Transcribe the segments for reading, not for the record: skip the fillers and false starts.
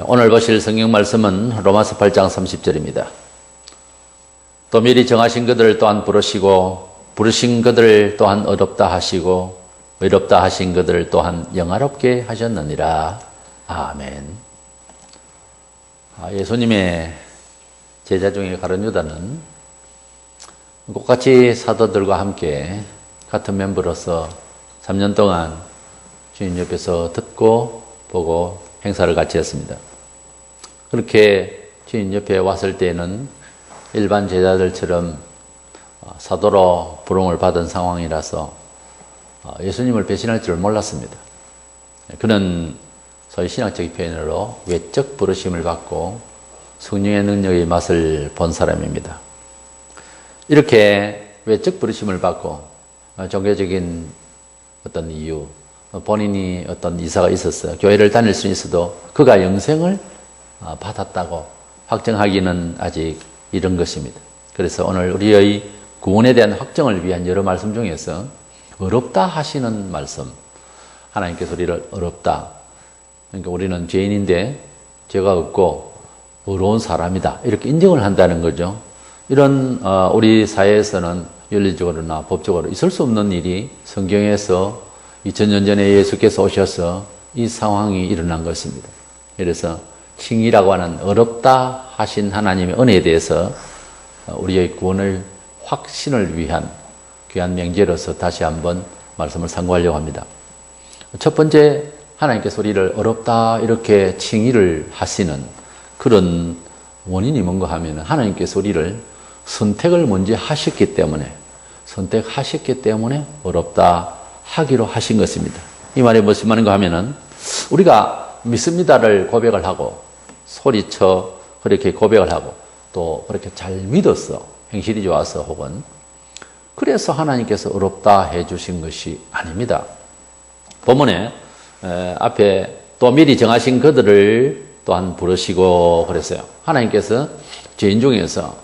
오늘 보실 성경 말씀은 로마서 8장 30절입니다. 또 미리 정하신 그들을 또한 부르시고 부르신 그들을 또한 의롭다 하시고 의롭다 하신 그들을 또한 영화롭게 하셨느니라. 아멘. 예수님의 제자 중에 가룟 유다는 똑같이 사도들과 함께 같은 멤버로서 3년 동안 주님 옆에서 듣고 보고 행사를 같이 했습니다. 그렇게 주님 옆에 왔을 때는 일반 제자들처럼 사도로 부름을 받은 상황이라서 예수님을 배신할 줄 몰랐습니다. 그는 소위 신학적인 표현으로 외적 부르심을 받고 성령의 능력의 맛을 본 사람입니다. 이렇게 외적 부르심을 받고 종교적인 어떤 이유, 본인이 어떤 이사가 있었어요. 교회를 다닐 수 있어도 그가 영생을 받았다고 확정하기는 아직 이른 것입니다. 그래서 오늘 우리의 구원에 대한 확정을 위한 여러 말씀 중에서 의롭다 하시는 말씀, 하나님께서 우리를 의롭다, 그러니까 우리는 죄인인데 죄가 없고 의로운 사람이다, 이렇게 인정을 한다는 거죠. 이런 우리 사회에서는 윤리적으로나 법적으로 있을 수 없는 일이 성경에서 2000년 전에 예수께서 오셔서 이 상황이 일어난 것입니다. 그래서 칭의라고 하는 의롭다 하신 하나님의 은혜에 대해서 우리의 구원을 확신을 위한 귀한 명제로서 다시 한번 말씀을 상고하려고 합니다. 첫 번째, 하나님께서 우리를 의롭다 이렇게 칭의를 하시는 그런 원인이 뭔가 하면 하나님께서 우리를 선택을 먼저 하셨기 때문에 의롭다 하기로 하신 것입니다. 이 말이 무슨 말인가 하면은 우리가 믿습니다를 고백을 하고 소리쳐 그렇게 고백을 하고 또 그렇게 잘 믿었어, 행실이 좋아서 혹은 그래서 하나님께서 의롭다 해주신 것이 아닙니다. 본문에 앞에 또 미리 정하신 그들을 또한 부르시고 그랬어요. 하나님께서 죄인 중에서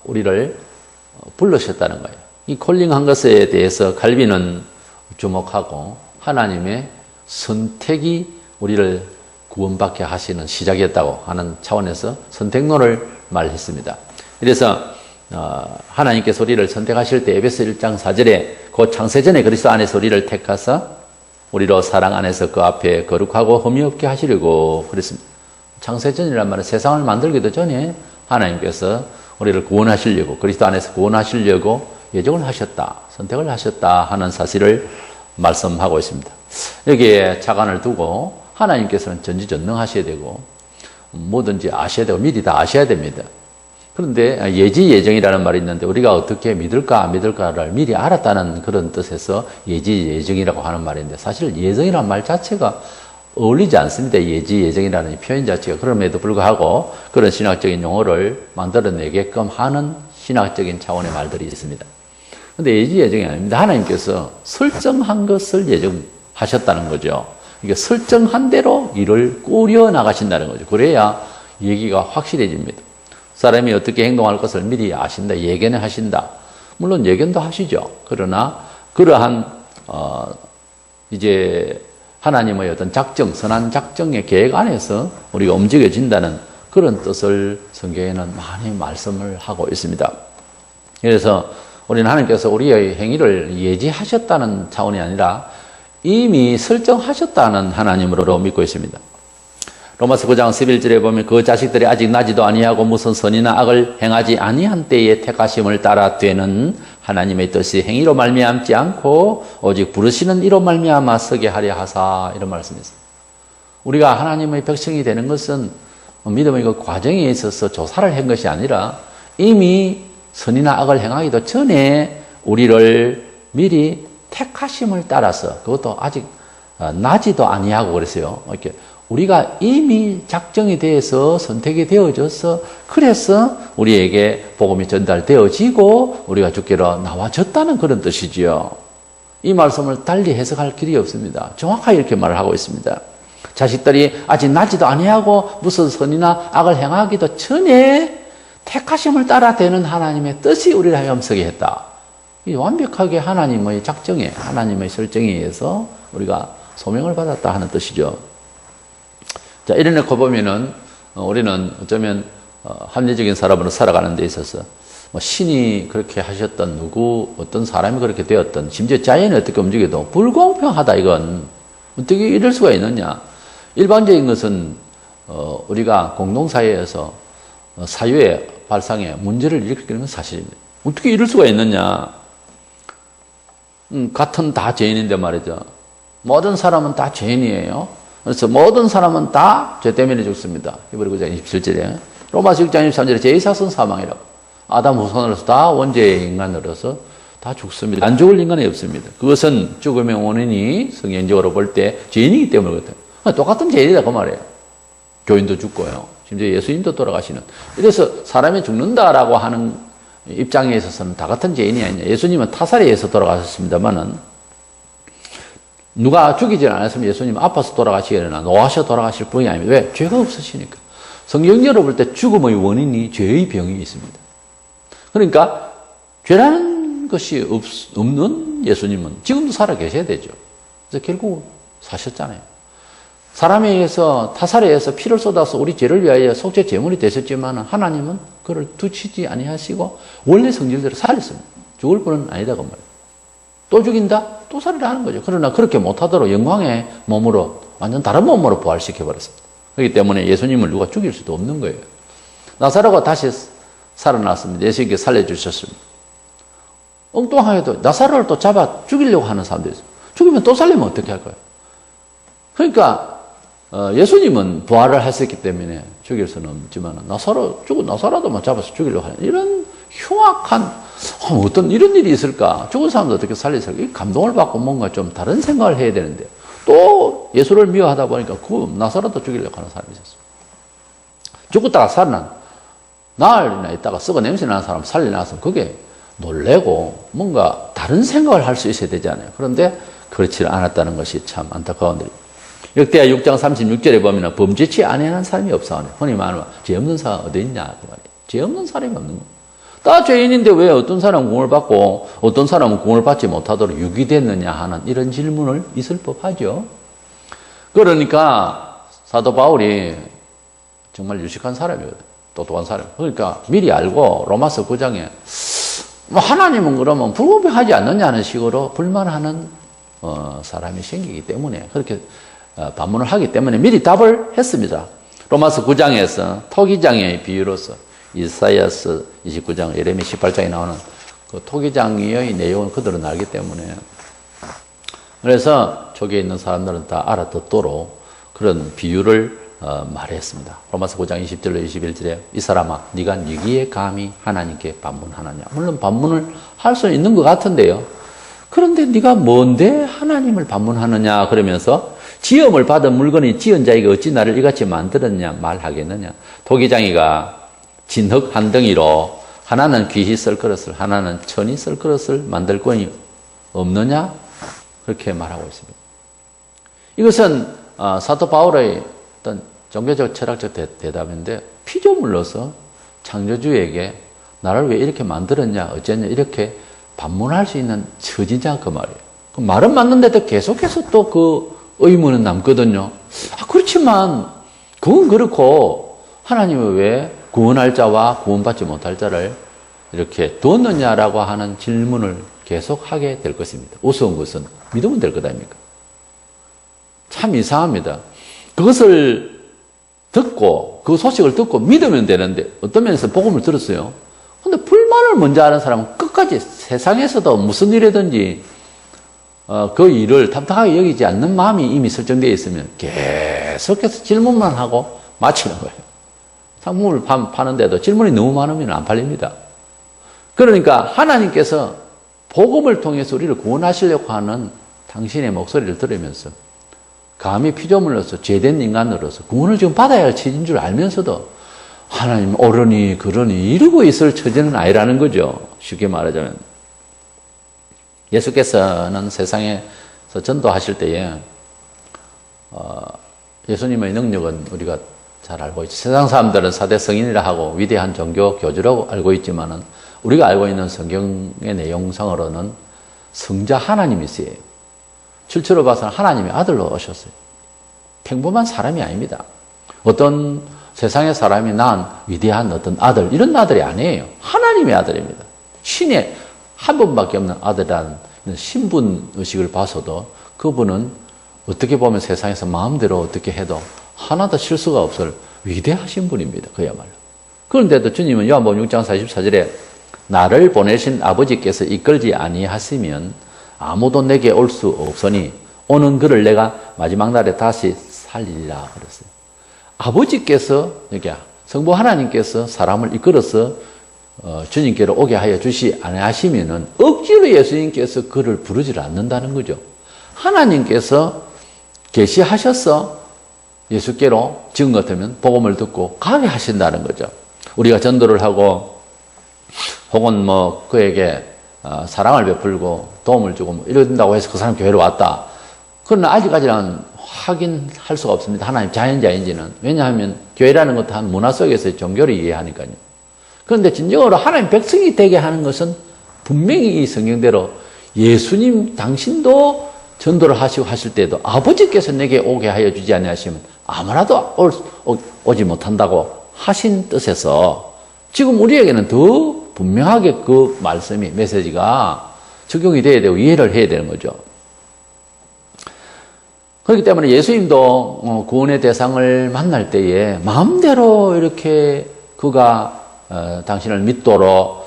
우리를 불러셨다는 거예요. 이 콜링한 것에 대해서 칼빈은 주목하고 하나님의 선택이 우리를 구원받게 하시는 시작이었다고 하는 차원에서 선택론을 말했습니다. 그래서 하나님께서 우리를 선택하실 때 에베소 1장 4절에 그 창세전에 그리스도 안에서 우리를 택하사 우리로 사랑 안에서 그 앞에 거룩하고 흠이 없게 하시려고 그랬습니다. 창세전이란 말은 세상을 만들기도 전에 하나님께서 우리를 구원하시려고, 그리스도 안에서 구원하시려고 예정을 하셨다, 선택을 하셨다 하는 사실을 말씀하고 있습니다. 여기에 차관을 두고 하나님께서는 전지전능하셔야 되고 뭐든지 아셔야 되고 미리 다 아셔야 됩니다. 그런데 예지예정이라는 말이 있는데 우리가 어떻게 믿을까 안 믿을까를 미리 알았다는 그런 뜻에서 예지예정이라고 하는 말인데 사실 예정이라는 말 자체가 어울리지 않습니다. 예지예정이라는 표현 자체가. 그럼에도 불구하고 그런 신학적인 용어를 만들어내게끔 하는 신학적인 차원의 말들이 있습니다. 그런데 예지예정이 아닙니다. 하나님께서 설정한 것을 예정하셨다는 거죠. 이게 설정한 대로 일을 꾸려 나가신다는 거죠. 그래야 얘기가 확실해집니다. 사람이 어떻게 행동할 것을 미리 아신다, 예견을 하신다. 물론 예견도 하시죠. 그러나 그러한 이제 하나님의 어떤 작정, 선한 작정의 계획 안에서 우리가 움직여진다는 그런 뜻을 성경에는 많이 말씀을 하고 있습니다. 그래서 우리는 하나님께서 우리의 행위를 예지하셨다는 차원이 아니라 이미 설정하셨다는 하나님으로 믿고 있습니다. 로마서 9장 11절에 보면 그 자식들이 아직 나지도 아니하고 무슨 선이나 악을 행하지 아니한 때에 택하심을 따라 되는 하나님의 뜻이 행위로 말미암지 않고 오직 부르시는 이로 말미암아 서게 하려 하사, 이런 말씀이 있습니다. 우리가 하나님의 백성이 되는 것은 믿음의 그 과정에 있어서 조사를 한 것이 아니라 이미 선이나 악을 행하기도 전에 우리를 미리 택하심을 따라서, 그것도 아직 나지도 아니하고 그랬어요. 이렇게 우리가 이미 작정이 되어서 선택이 되어져서 그래서 우리에게 복음이 전달되어지고 우리가 주께로 나와졌다는 그런 뜻이지요. 이 말씀을 달리 해석할 길이 없습니다. 정확하게 이렇게 말을 하고 있습니다. 자식들이 아직 나지도 아니하고 무슨 선이나 악을 행하기도 전에 택하심을 따라 되는 하나님의 뜻이 우리를 하여금 서게 했다. 완벽하게 하나님의 작정에, 하나님의 설정에 의해서 우리가 소명을 받았다 하는 뜻이죠. 자, 이런 거 보면은 우리는 어쩌면 합리적인 사람으로 살아가는 데 있어서 뭐 신이 그렇게 하셨던 누구 어떤 사람이 그렇게 되었던 심지어 자연이 어떻게 움직여도 불공평하다 이건 어떻게 이럴 수가 있느냐. 일반적인 것은 우리가 공동사회에서 사유의 발상에 문제를 일으키는 건 사실입니다. 어떻게 이럴 수가 있느냐. 같은 다 죄인인데 말이죠. 모든 사람은 다 죄인이에요. 그래서 모든 사람은 다 죄 때문에 죽습니다. 히브리 9장 27절에 로마서 6장 23절에 제2사선 사망이라고. 아담 후손으로서 다 원죄의 인간으로서 다 죽습니다. 안 죽을 인간이 없습니다. 그것은 죽음의 원인이 성경적으로 볼 때 죄인이기 때문에 그렇다. 똑같은 죄인이다 그 말이에요. 교인도 죽고요. 심지어 예수님도 돌아가시는. 이래서 사람이 죽는다라고 하는 입장에 있어서는 다 같은 죄인이 아니냐. 예수님은 타살에 의해서 돌아가셨습니다만은 누가 죽이지 않았으면 예수님 아파서 돌아가시거나 노하셔 돌아가실 분이 아닙니다. 왜? 죄가 없으시니까. 성경적으로 볼 때 죽음의 원인이 죄의 병이 있습니다. 그러니까 죄라는 것이 없는 예수님은 지금도 살아 계셔야 되죠. 그래서 결국 사셨잖아요. 사람에 의해서 타살에 의해서 피를 쏟아서 우리 죄를 위하여 속죄 제물이 되셨지만 하나님은 그를 두치지 아니하시고 원래 성질대로 살렸습니다. 죽을 분은 아니다 그 말이에요. 또 죽인다? 또 살리라 하는 거죠. 그러나 그렇게 못하도록 영광의 몸으로 완전 다른 몸으로 부활시켜버렸습니다. 그렇기 때문에 예수님을 누가 죽일 수도 없는 거예요. 나사로가 다시 살아났습니다. 예수님께 살려주셨습니다. 엉뚱하게도 나사로를 또 잡아 죽이려고 하는 사람들이 있어요. 죽이면 또 살리면 어떻게 할 거예요? 그러니까 예수님은 부활을 하셨기 때문에 죽일 수는 없지만 나사로도 잡아서 죽이려고 하는 이런 흉악한 어떤 이런 일이 있을까? 죽은 사람도 어떻게 살리실까? 이 감동을 받고 뭔가 좀 다른 생각을 해야 되는데 또 예수를 미워하다 보니까 그 나사로도 죽이려고 하는 사람이 있었어요. 죽었다가 살아난 나흘이나 있다가 썩어 냄새 나는 사람 살려놨으면 그게 놀래고 뭔가 다른 생각을 할 수 있어야 되잖아요. 그런데 그렇지 않았다는 것이 참 안타까운 일입니다. 역대하 6장 36절에 보면 범죄치 아니하는 사람이 없사오니 흔히 말하면 죄 없는 사람 어디 있냐 그 말이에요. 죄 없는 사람이 없는 거예요. 다 죄인인데 왜 어떤 사람은 구원을 받고 어떤 사람은 구원을 받지 못하도록 유기됐느냐 하는 이런 질문을 있을 법하죠. 그러니까 사도 바울이 정말 유식한 사람이거든요. 똑똑한 사람. 그러니까 미리 알고 로마서 9장에 하나님은 그러면 불공평하지 않느냐는 식으로 불만하는 사람이 생기기 때문에 그렇게 반문을 하기 때문에 미리 답을 했습니다. 로마서 9장에서 토기장의 비유로서 이사야서 29장, 예레미야 18장에 나오는 그 토기장의 내용을 그들은 알기 때문에 그래서 저기에 있는 사람들은 다 알아듣도록 그런 비유를 말했습니다. 로마서 9장 20절로 21절에 이 사람아 네가 네기에 감히 하나님께 반문하느냐. 물론 반문을 할 수 있는 것 같은데요. 그런데 네가 뭔데 하나님을 반문하느냐 그러면서 지음을 받은 물건이 지은 자에게 어찌 나를 이같이 만들었냐 말하겠느냐. 토기장이가 진흙 한 덩이로 하나는 귀히 쓸 그릇을 하나는 천이 쓸 그릇을 만들 권이 없느냐 그렇게 말하고 있습니다. 이것은 사도 바울의 어떤 종교적 철학적 대답인데 피조물로서 창조주에게 나를 왜 이렇게 만들었냐 어쨌냐 이렇게 반문할 수 있는 처지냐 그 말이에요. 그 말은 맞는데도 계속해서 또 그 의문은 남거든요. 그렇지만 그건 그렇고 하나님은 왜 구원할 자와 구원받지 못할 자를 이렇게 두었느냐라고 하는 질문을 계속 하게 될 것입니다. 우스운 것은 믿으면 될 것 아닙니까? 참 이상합니다. 그것을 듣고 그 소식을 듣고 믿으면 되는데 어떤 면에서 복음을 들었어요. 근데 불만을 먼저 하는 사람은 끝까지 세상에서도 무슨 일이든지 그 일을 탐탁하게 여기지 않는 마음이 이미 설정되어 있으면 계속해서 질문만 하고 마치는 거예요. 상품을 파는데도 질문이 너무 많으면 안 팔립니다. 그러니까 하나님께서 복음을 통해서 우리를 구원하시려고 하는 당신의 목소리를 들으면서 감히 피조물로서 죄된 인간으로서 구원을 지금 받아야 할 처지인 줄 알면서도 하나님 옳으니 그러니 이러고 있을 처지는 아니라는 거죠. 쉽게 말하자면 예수께서는 세상에서 전도하실 때에 예수님의 능력은 우리가 잘 알고 있죠. 세상 사람들은 4대 성인이라 하고 위대한 종교 교주라고 알고 있지만은 우리가 알고 있는 성경의 내용상으로는 성자 하나님이세요. 실제로 봐서는 하나님의 아들로 오셨어요. 평범한 사람이 아닙니다. 어떤 세상의 사람이 낳은 위대한 어떤 아들, 이런 아들이 아니에요. 하나님의 아들입니다. 신의 한 분밖에 없는 아들이라는 신분 의식을 봐서도 그분은 어떻게 보면 세상에서 마음대로 어떻게 해도 하나도 실수가 없을 위대하신 분입니다. 그야말로. 그런데도 주님은 요한복음 6장 44절에 나를 보내신 아버지께서 이끌지 아니하시면 아무도 내게 올 수 없으니 오는 그를 내가 마지막 날에 다시 살리리라 그랬어요. 아버지께서, 그러니까 성부 하나님께서 사람을 이끌어서 주님께로 오게 하여 주시 아니하시면은 억지로 예수님께서 그를 부르지 않는다는 거죠. 하나님께서 계시하셔서 예수께로 지금 같으면 복음을 듣고 가게 하신다는 거죠. 우리가 전도를 하고 혹은 뭐 그에게 사랑을 베풀고 도움을 주고 뭐 이런다고 해서 그 사람 교회로 왔다. 그러나 아직까지는 확인할 수가 없습니다. 하나님 자연자인지는. 왜냐하면 교회라는 것도 한 문화 속에서 종교를 이해하니까요. 그런데 진정으로 하나님 백성이 되게 하는 것은 분명히 이 성경대로 예수님 당신도 전도를 하시고 하실 때도 아버지께서 내게 오게 하여 주지 아니하시면 아무나도 오지 못한다고 하신 뜻에서 지금 우리에게는 더 분명하게 그 말씀이, 메시지가 적용이 돼야 되고 이해를 해야 되는 거죠. 그렇기 때문에 예수님도 구원의 대상을 만날 때에 마음대로 이렇게 그가 당신을 믿도록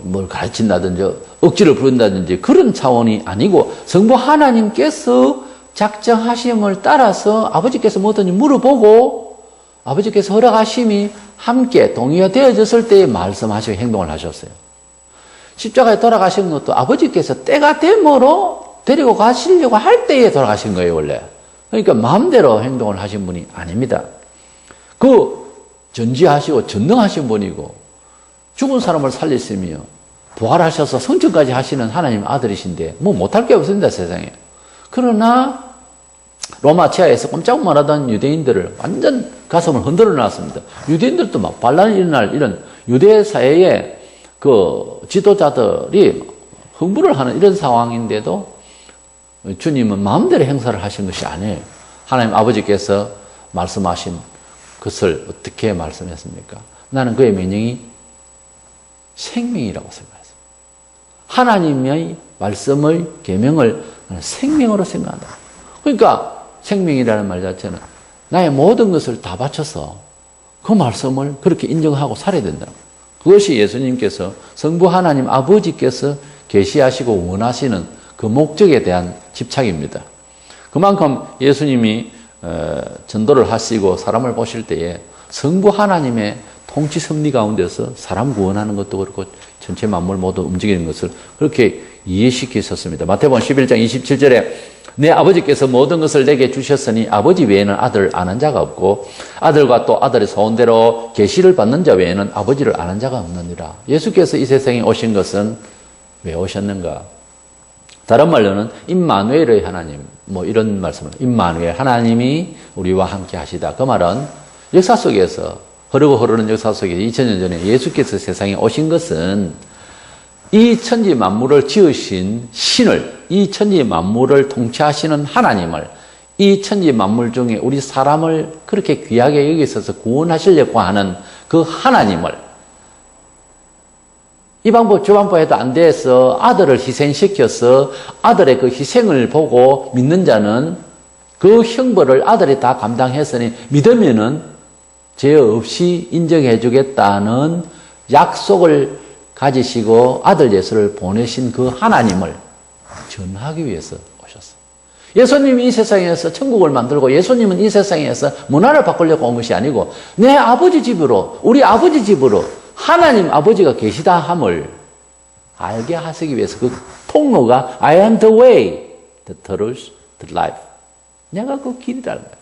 뭘 가르친다든지 억지를 부른다든지 그런 차원이 아니고 성부 하나님께서 작정하심을 따라서 아버지께서 뭐든지 물어보고 아버지께서 허락하심이 함께 동의가 되어졌을 때에 말씀하시고 행동을 하셨어요. 십자가에 돌아가신 것도 아버지께서 때가 되므로 데리고 가시려고 할 때에 돌아가신 거예요, 원래. 그러니까 마음대로 행동을 하신 분이 아닙니다. 그 전지하시고 전능하신 분이고 죽은 사람을 살리시며 부활하셔서 성천까지 하시는 하나님 아들이신데 뭐 못할 게 없습니다, 세상에. 그러나 로마 치하에서 꼼짝 못하던 유대인들을 완전 가슴을 흔들어 놨습니다. 유대인들도 막 반란이 일어날 이런 유대 사회의 그 지도자들이 흥분을 하는 이런 상황인데도 주님은 마음대로 행사를 하신 것이 아니에요. 하나님 아버지께서 말씀하신 것을 어떻게 말씀했습니까? 나는 그의 명령이 생명이라고 생각했습니다. 하나님의 말씀의 계명을 생명으로 생각한다. 그러니까 생명이라는 말 자체는 나의 모든 것을 다 바쳐서 그 말씀을 그렇게 인정하고 살아야 된다. 그것이 예수님께서 성부 하나님 아버지께서 계시하시고 원하시는 그 목적에 대한 집착입니다. 그만큼 예수님이 전도를 하시고 사람을 보실 때에 성부 하나님의 통치 섭리 가운데서 사람 구원하는 것도 그렇고 전체 만물 모두 움직이는 것을 그렇게 이해시키셨습니다. 마태복음 11장 27절에 내 아버지께서 모든 것을 내게 주셨으니 아버지 외에는 아들을 아는 자가 없고 아들과 또 아들의 소원대로 계시를 받는 자 외에는 아버지를 아는 자가 없느니라. 예수께서 이 세상에 오신 것은 왜 오셨는가? 다른 말로는 임마누엘의 하나님, 뭐 이런 말씀을, 임마누엘 하나님이 우리와 함께 하시다. 그 말은 역사 속에서 흐르는 역사 속에 2000년 전에 예수께서 세상에 오신 것은 이 천지 만물을 지으신 신을, 이 천지 만물을 통치하시는 하나님을, 이 천지 만물 중에 우리 사람을 그렇게 귀하게 여기셔서 구원하시려고 하는 그 하나님을 이 방법 저 방법 해도 안 돼서 아들을 희생시켜서 아들의 그 희생을 보고 믿는 자는 그 형벌을 아들이 다 감당했으니 믿으면은 죄 없이 인정해 주겠다는 약속을 가지시고 아들 예수를 보내신 그 하나님을 전하기 위해서 오셨어요. 예수님이 이 세상에서 천국을 만들고 예수님은 이 세상에서 문화를 바꾸려고 온 것이 아니고 내 아버지 집으로, 우리 아버지 집으로 하나님 아버지가 계시다 함을 알게 하시기 위해서 그 통로가 I am the way, the truth, the life. 내가 그 길이라는 거예요.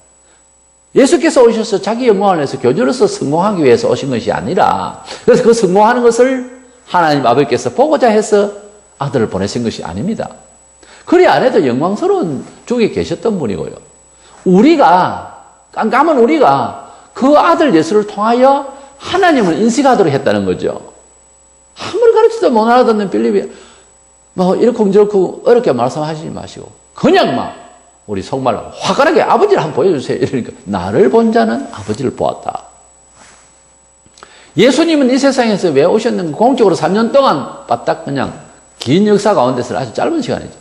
예수께서 오셔서 자기 영광을 위해서 교주로서 성공하기 위해서 오신 것이 아니라 그래서 그 성공하는 것을 하나님 아버지께서 보고자 해서 아들을 보내신 것이 아닙니다. 그리 안 해도 영광스러운 쪽에 계셨던 분이고요. 우리가 깜깜한 우리가 그 아들 예수를 통하여 하나님을 인식하도록 했다는 거죠. 아무리 가르쳐도 못 알아듣는 빌립이 뭐 이렇고 저렇고 어렵게 말씀하시지 마시고 그냥 막 우리 속말로 화끈하게 아버지를 한번 보여주세요. 이러니까 나를 본 자는 아버지를 보았다. 예수님은 이 세상에서 왜 오셨는가? 공적으로 3년 동안 바딱 그냥 긴 역사 가운데서 아주 짧은 시간이죠.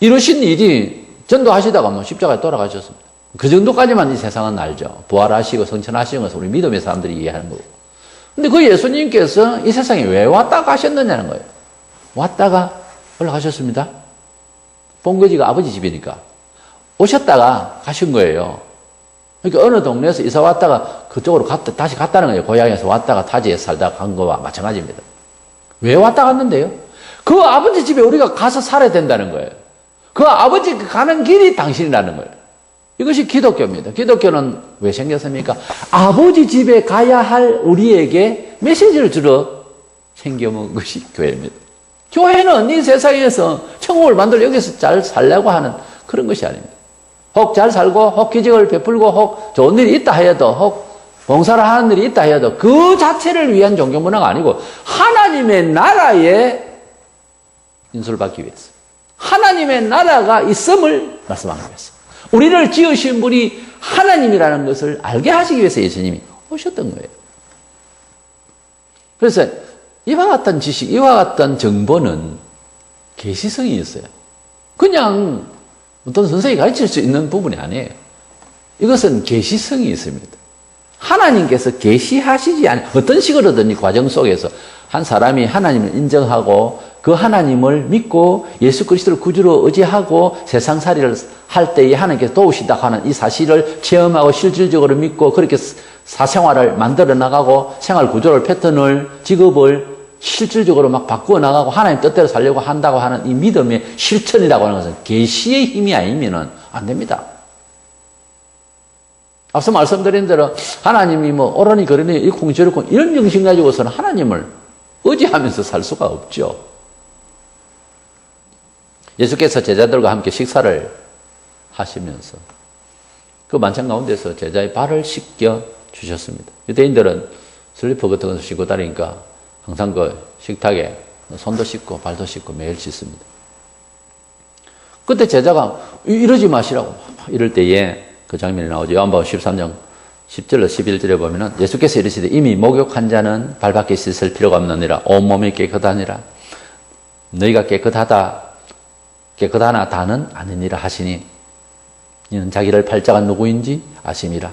이루신 일이 전도하시다가 뭐 십자가에 돌아가셨습니다. 그 정도까지만 이 세상은 알죠. 부활하시고 성천하시는 것을 우리 믿음의 사람들이 이해하는 거고. 근데 그 예수님께서 이 세상에 왜 왔다 가셨느냐는 거예요. 왔다가 올라가셨습니다. 본거지가 아버지 집이니까. 오셨다가 가신 거예요. 그러니까 어느 동네에서 이사 왔다가 그쪽으로 다시 갔다는 거예요. 고향에서 왔다가 타지에서 살다가 간 거와 마찬가지입니다. 왜 왔다 갔는데요? 그 아버지 집에 우리가 가서 살아야 된다는 거예요. 그 아버지 가는 길이 당신이라는 거예요. 이것이 기독교입니다. 기독교는 왜 생겼습니까? 아버지 집에 가야 할 우리에게 메시지를 주러 생겨온 것이 교회입니다. 교회는 이 세상에서 천국을 만들어 여기서 잘 살려고 하는 그런 것이 아닙니다. 혹 잘 살고 혹 기적을 베풀고 혹 좋은 일이 있다 해도 혹 봉사를 하는 일이 있다 해도 그 자체를 위한 종교 문화가 아니고 하나님의 나라에 인수를 받기 위해서 하나님의 나라가 있음을 말씀하기 위해서 우리를 지으신 분이 하나님이라는 것을 알게 하시기 위해서 예수님이 오셨던 거예요. 그래서 이와 같은 지식, 이와 같은 정보는 계시성이 있어요. 그냥 어떤 선생이 가르칠 수 있는 부분이 아니에요. 이것은 계시성이 있습니다. 하나님께서 계시하시지 않은 어떤 식으로든 이 과정 속에서 한 사람이 하나님을 인정하고 그 하나님을 믿고 예수 그리스도를 구주로 의지하고 세상살이를 할 때에 하나님께서 도우신다 하는 이 사실을 체험하고 실질적으로 믿고 그렇게 사생활을 만들어 나가고 생활 구조를 패턴을 직업을 실질적으로 막 바꾸어 나가고 하나님 뜻대로 살려고 한다고 하는 이 믿음의 실천이라고 하는 것은 계시의 힘이 아니면은 안 됩니다. 앞서 말씀드린 대로 하나님이 뭐 오라니 그러니 이콩 저렇고 이런 정신 가지고서는 하나님을 의지하면서 살 수가 없죠. 예수께서 제자들과 함께 식사를 하시면서 그 만찬 가운데서 제자의 발을 씻겨 주셨습니다. 유대인들은 슬리퍼 같은 것을 신고 다니니까 항상 그 식탁에 손도 씻고 발도 씻고 매일 씻습니다. 그때 제자가 이러지 마시라고 이럴 때에 그 장면이 나오죠. 요한복음 13장 10절로 11절에 보면은 예수께서 이르시되 이미 목욕한 자는 발밖에 씻을 필요가 없느니라 온몸이 깨끗하니라 너희가 깨끗하나 다는 아니니라 하시니 이는 자기를 팔자가 누구인지 아심이라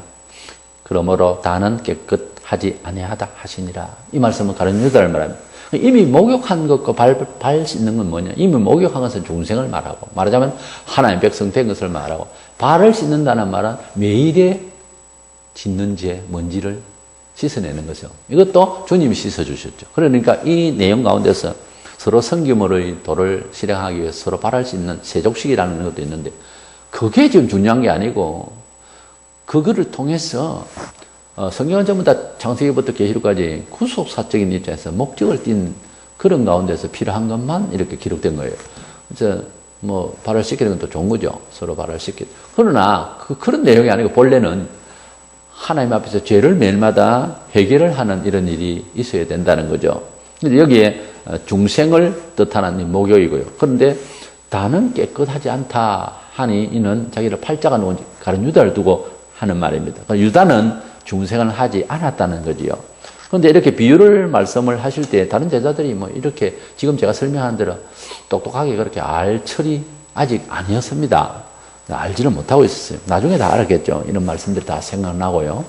그러므로 다는 깨끗하지 아니하다 하시니라. 이 말씀은 가룟 유다를 말합니다. 이미 목욕한 것과 발 씻는 건 뭐냐? 이미 목욕한 것은 중생을 말하고 말하자면 하나님 백성 된 것을 말하고 발을 씻는다는 말은 매일의 짓는 죄, 먼지를 씻어내는 것이죠. 이것도 주님이 씻어주셨죠. 그러니까 이 내용 가운데서 서로 성기물의 도를 실행하기 위해서 서로 발을 씻는 세족식이라는 것도 있는데 그게 지금 중요한 게 아니고 그거를 통해서 성경은 전부 다 창세기부터 계시록까지 구속사적인 입장에서 목적을 띈 그런 가운데서 필요한 것만 이렇게 기록된 거예요. 그래서 뭐 발을 씻기는 건 또 좋은 거죠. 서로 발을 씻기. 그러나 그런 내용이 아니고 본래는 하나님 앞에서 죄를 매일마다 해결을 하는 이런 일이 있어야 된다는 거죠. 근데 여기에 중생을 뜻하는 목욕이고요. 그런데 다는 깨끗하지 않다 하니 이는 자기를 팔자가 누군지 가룟 유다를 두고 하는 말입니다. 유다는 중생을 하지 않았다는 거지요. 그런데 이렇게 비유를 말씀을 하실 때 다른 제자들이 뭐 이렇게 지금 제가 설명한 대로 똑똑하게 그렇게 알 철이 아직 아니었습니다. 알지를 못하고 있었어요. 나중에 다 알았겠죠. 이런 말씀들이 다 생각나고요.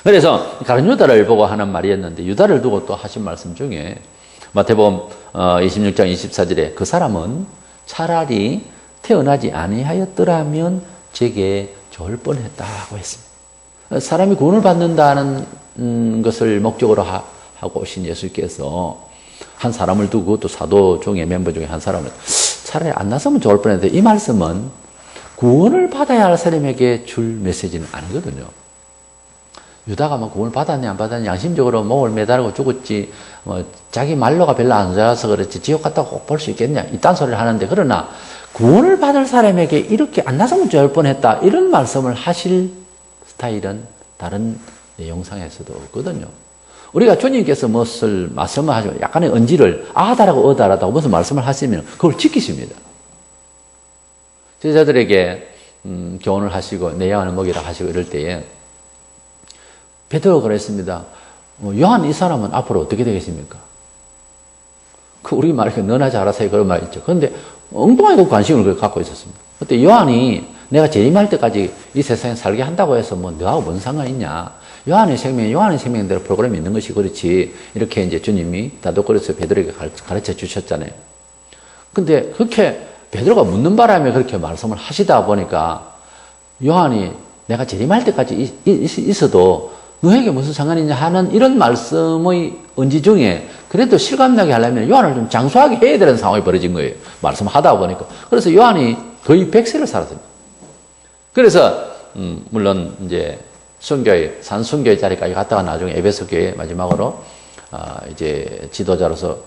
그래서 가룟 유다를 보고 하는 말이었는데 유다를 두고 또 하신 말씀 중에 마태복음 26장 24절에 그 사람은 차라리 태어나지 아니하였더라면 제게 좋을 뻔했다고 했습니다. 사람이 구원을 받는다는 것을 목적으로 하고 오신 예수께서 한 사람을 두고 또 사도 중에 멤버 중에 한 사람을 차라리 안 났으면 좋을 뻔했는데 이 말씀은 구원을 받아야 할 사람에게 줄 메시지는 아니거든요. 유다가 뭐 구원을 받았냐 안 받았냐 양심적으로 목을 매달고 죽었지 뭐 자기 말로가 별로 안 좋아서 그렇지 지옥 갔다 꼭 볼 수 있겠냐 이딴 소리를 하는데 그러나 구원을 받을 사람에게 이렇게 안 났으면 좋을 뻔했다 이런 말씀을 하실 스타일은 다른 내용상에서도 없거든요. 우리가 주님께서 무엇을 말씀을 하시면 약간의 언지를 아다라고 어다라다고 무슨 말씀을 하시면 그걸 지키십니다. 제자들에게 교훈을 하시고 내 양을 먹이라 하시고 이럴 때에 베드로가 그랬습니다. 요한 이 사람은 앞으로 어떻게 되겠습니까? 그 우리 말에 너나 잘하세요 그런 말 있죠. 그런데 엉뚱하게 관심을 갖고 있었습니다. 그때 요한이 내가 재림할 때까지 이 세상에 살게 한다고 해서 뭐 너하고 뭔 상관 있냐? 요한의 생명대로 프로그램이 있는 것이 그렇지. 이렇게 이제 주님이 다독거려서 베드로에게 가르쳐 주셨잖아요. 근데 그렇게 베드로가 묻는 바람에 그렇게 말씀을 하시다 보니까 요한이 내가 재림할 때까지 있어도 너에게 무슨 상관이냐 하는 이런 말씀의 언지 중에 그래도 실감나게 하려면 요한을 좀 장수하게 해야 되는 상황이 벌어진 거예요. 말씀하다 보니까. 그래서 요한이 거의 100세를 살았습니다. 그래서 물론 이제 순교회, 산순교회 자리까지 갔다가 나중에 에베소 교회 마지막으로 이제 지도자로서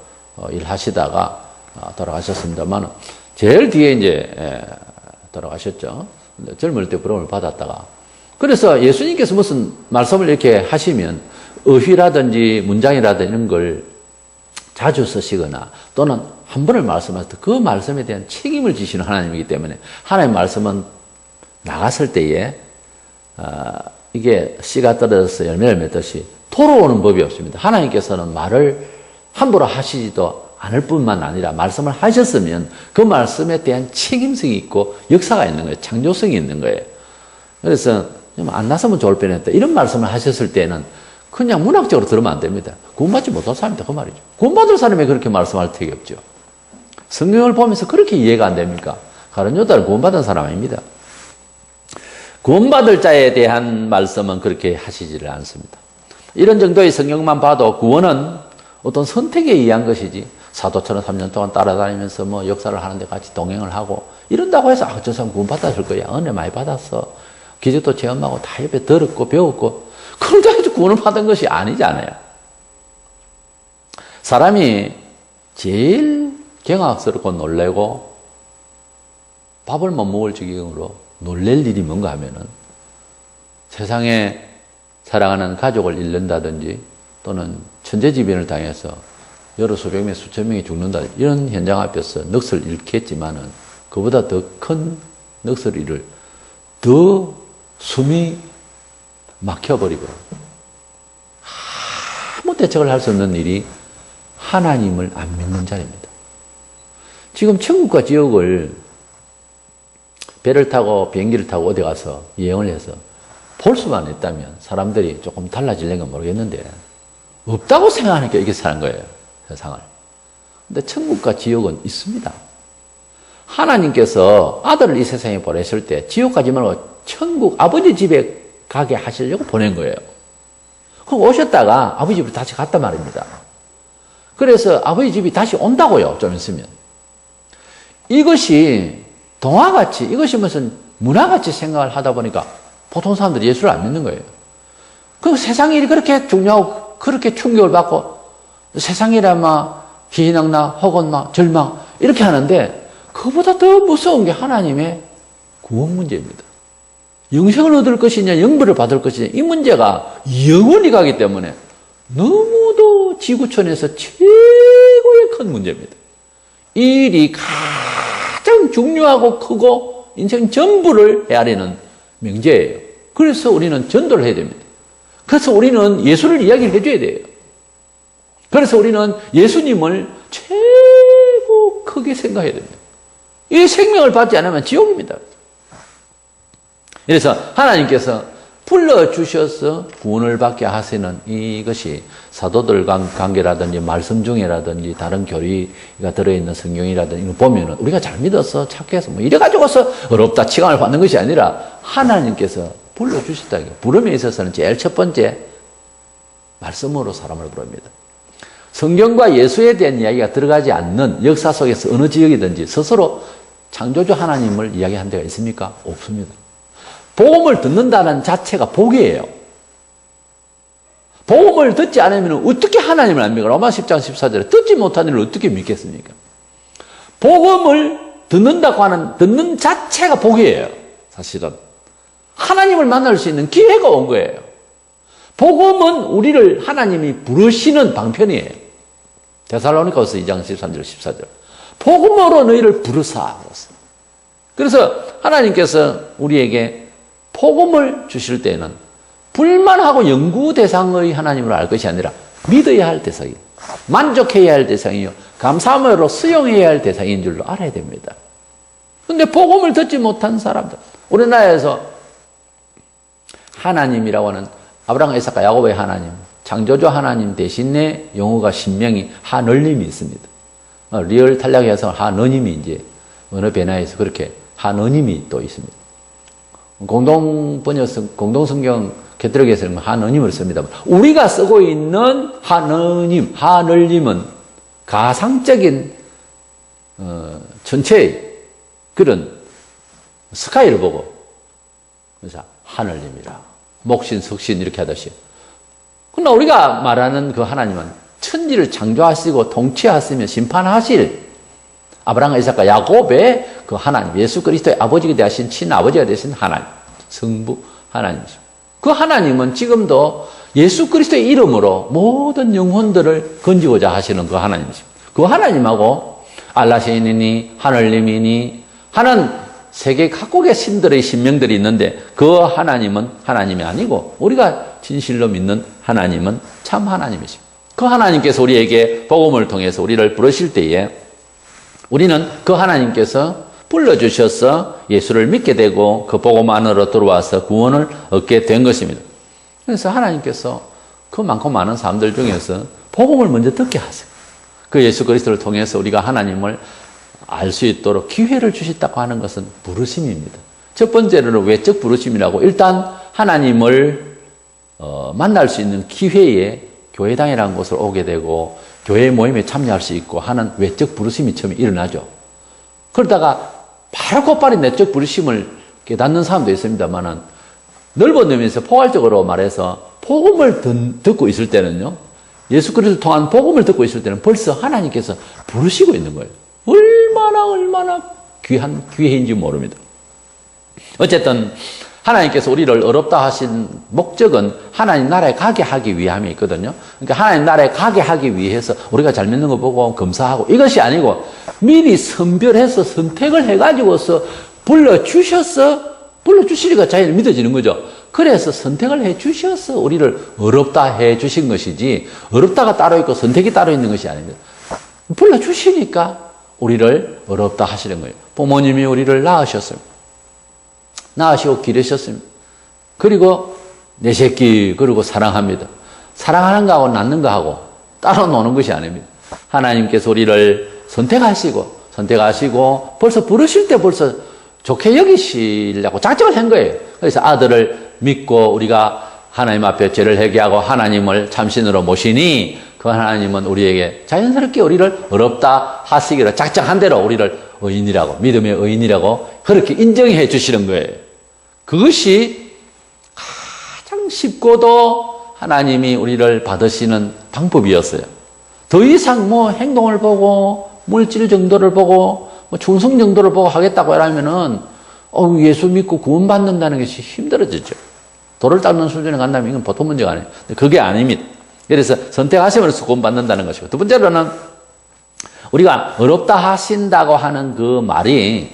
일하시다가 돌아가셨습니다만 제일 뒤에 이제 돌아가셨죠. 젊을 때 부름을 받았다가 그래서 예수님께서 무슨 말씀을 이렇게 하시면 어휘라든지 문장이라든지 이런 걸 자주 쓰시거나 또는 한 번을 말씀하실 때 그 말씀에 대한 책임을 지시는 하나님이기 때문에 하나님의 말씀은 나갔을 때에 이게 씨가 떨어져서 열매를 맺듯이 돌아오는 법이 없습니다. 하나님께서는 말을 함부로 하시지도 않을 뿐만 아니라 말씀을 하셨으면 그 말씀에 대한 책임성이 있고 역사가 있는 거예요. 창조성이 있는 거예요. 그래서 안 났으면 좋을 뻔했다. 이런 말씀을 하셨을 때는 그냥 문학적으로 들으면 안 됩니다. 구원받지 못할 사람이다 그 말이죠. 구원받을 사람이 그렇게 말씀할 턱이 없죠. 성경을 보면서 그렇게 이해가 안 됩니까? 가룟 유다는 구원받은 사람 아닙니다. 구원받을 자에 대한 말씀은 그렇게 하시지를 않습니다. 이런 정도의 성경만 봐도 구원은 어떤 선택에 의한 것이지 사도처럼 3년 동안 따라다니면서 뭐 역사를 하는데 같이 동행을 하고 이런다고 해서 저 사람 구원받았을 거야. 은혜 많이 받았어. 기적도 체험하고 다 옆에 들었고 배웠고 그런다고 해서 구원을 받은 것이 아니잖아요. 사람이 제일 경악스럽고 놀래고 밥을 못 먹을 지경으로 놀랄 일이 뭔가 하면은 세상에 사랑하는 가족을 잃는다든지 또는 천재지변을 당해서 여러 수백 명, 수천 명이 죽는다 이런 현장 앞에서 넋을 잃겠지만은 그보다 더 큰 넋을 잃을 더 숨이 막혀버리고 아무 대책을 할 수 없는 일이 하나님을 안 믿는 자입니다. 지금 천국과 지옥을 배를 타고 비행기를 타고 어디 가서 여행을 해서 볼 수만 있다면 사람들이 조금 달라질는가 모르겠는데 없다고 생각하니까 이렇게 사는 거예요. 세상을. 근데 천국과 지옥은 있습니다. 하나님께서 아들을 이 세상에 보내실 때 지옥 가지 말고 천국 아버지 집에 가게 하시려고 보낸 거예요. 그럼 오셨다가 아버지 집으로 다시 갔단 말입니다. 그래서 아버지 집이 다시 온다고요. 좀 있으면. 이것이 동화같이 이것이 무슨 문화같이 생각을 하다 보니까 보통 사람들이 예수를 안 믿는 거예요. 그 세상 일이 그렇게 중요하고 그렇게 충격을 받고 세상이라 막 희망나 혹은 막 절망 이렇게 하는데 그보다 더 무서운 게 하나님의 구원 문제입니다. 영생을 얻을 것이냐 영벌을 받을 것이냐 이 문제가 영원히 가기 때문에 너무도 지구촌에서 최고의 큰 문제입니다. 이 일이 가장 중요하고 크고 인생 전부를 헤아리는 명제예요. 그래서 우리는 전도를 해야 됩니다. 그래서 우리는 예수를 이야기를 해줘야 돼요. 그래서 우리는 예수님을 최고 크게 생각해야 됩니다. 이 생명을 받지 않으면 지옥입니다. 그래서 하나님께서 불러주셔서 구원을 받게 하시는 이것이 사도들 관계라든지 말씀 중에라든지 다른 교리가 들어있는 성경이라든지 이거 보면은 우리가 잘 믿어서 착해서 뭐 이래가지고서 어렵다 치감을 받는 것이 아니라 하나님께서 불러주셨다. 부름에 있어서는 제일 첫 번째 말씀으로 사람을 부릅니다. 성경과 예수에 대한 이야기가 들어가지 않는 역사 속에서 어느 지역이든지 스스로 창조주 하나님을 이야기한 데가 있습니까? 없습니다. 복음을 듣는다는 자체가 복이에요. 복음을 듣지 않으면 어떻게 하나님을 안 믿어? 로마 10장 14절에 듣지 못한 일을 어떻게 믿겠습니까? 복음을 듣는다고 하는 듣는 자체가 복이에요. 사실은 하나님을 만날 수 있는 기회가 온 거예요. 복음은 우리를 하나님이 부르시는 방편이에요. 데살로니가서 2장 13절 14절 복음으로 너희를 부르사. 그래서 하나님께서 우리에게 복음을 주실 때는 불만하고 연구 대상의 하나님으로 알 것이 아니라 믿어야 할 대상이요, 만족해야 할 대상이요, 감사함으로 수용해야 할 대상인 줄로 알아야 됩니다. 근데 복음을 듣지 못한 사람들, 우리나라에서 하나님이라고 하는 아브라함, 이삭과 야곱의 하나님, 창조주 하나님 대신에 용어가 신명이 하늘님이 있습니다. 리얼 탄력의 해석은 하느님이 이제 어느 변화에서 그렇게 하느님이 또 있습니다. 공동 번역성, 공동 성경 개트럭에서는 하느님을 씁니다. 우리가 쓰고 있는 하느님, 하늘님은 가상적인 전체의 그런 스카이를 보고, 그래서 하늘님이라 목신, 석신 이렇게 하듯이. 그러나 우리가 말하는 그 하나님은 천지를 창조하시고 통치하시며 심판하실 아브라함, 이삭과 야곱의 그 하나님, 예수 그리스도의 아버지가 되신 친아버지가 되신 하나님, 성부 하나님이십니다. 그 하나님은 지금도 예수 그리스도의 이름으로 모든 영혼들을 건지고자 하시는 그 하나님이십니다. 그 하나님하고 알라시인이니 하늘님이니 하는 세계 각국의 신들의 신명들이 있는데 그 하나님은 하나님이 아니고 우리가 진실로 믿는 하나님은 참 하나님이십니다. 그 하나님께서 우리에게 복음을 통해서 우리를 부르실 때에 우리는 그 하나님께서 불러주셔서 예수를 믿게 되고 그 복음 안으로 들어와서 구원을 얻게 된 것입니다. 그래서 하나님께서 그 많고 많은 사람들 중에서 복음을 먼저 듣게 하세요. 그 예수 그리스도를 통해서 우리가 하나님을 알 수 있도록 기회를 주셨다고 하는 것은 부르심입니다. 첫 번째로는 외적 부르심이라고, 일단 하나님을 만날 수 있는 기회에 교회당이라는 곳을 오게 되고 교회 모임에 참여할 수 있고 하는 외적 부르심이 처음에 일어나죠. 그러다가 바로 곧바로 내적 부르심을 깨닫는 사람도 있습니다만은, 넓은 의미에서 포괄적으로 말해서 복음을 듣고 있을 때는요, 예수 그리스도를 통한 복음을 듣고 있을 때는 벌써 하나님께서 부르시고 있는 거예요. 얼마나 귀한 기회인지 모릅니다. 어쨌든 하나님께서 우리를 어렵다 하신 목적은 하나님 나라에 가게 하기 위함이 있거든요. 그러니까 하나님 나라에 가게 하기 위해서 우리가 잘 믿는 거 보고 검사하고 이것이 아니고 미리 선별해서 선택을 해가지고서 불러주시니까 자기를 믿어지는 거죠. 그래서 선택을 해주셔서 우리를 어렵다 해주신 것이지, 어렵다가 따로 있고 선택이 따로 있는 것이 아닙니다. 불러주시니까 우리를 어렵다 하시는 거예요. 부모님이 우리를 낳으셨습니다. 낳으시고 기르셨습니다. 그리고 내 새끼 그리고 사랑합니다. 사랑하는 거하고 낳는 거하고 따로 노는 것이 아닙니다. 하나님께서 우리를 선택하시고 벌써 부르실 때 벌써 좋게 여기시려고 작정을 한 거예요. 그래서 아들을 믿고 우리가 하나님 앞에 죄를 회개하고 하나님을 참신으로 모시니 그 하나님은 우리에게 자연스럽게 우리를 어렵다 하시기로 작정한 대로 우리를 의인이라고, 믿음의 의인이라고 그렇게 인정해 주시는 거예요. 그것이 가장 쉽고도 하나님이 우리를 받으시는 방법이었어요. 더 이상 뭐 행동을 보고 물질 정도를 보고 뭐 충성 정도를 보고 하겠다고 하면은 예수 믿고 구원받는다는 것이 힘들어지죠. 돌을 닦는 수준에 간다면 이건 보통 문제가 아니에요. 그게 아닙니다. 그래서 선택하심으로써 구원받는다는 것이고, 두 번째로는 우리가 어렵다 하신다고 하는 그 말이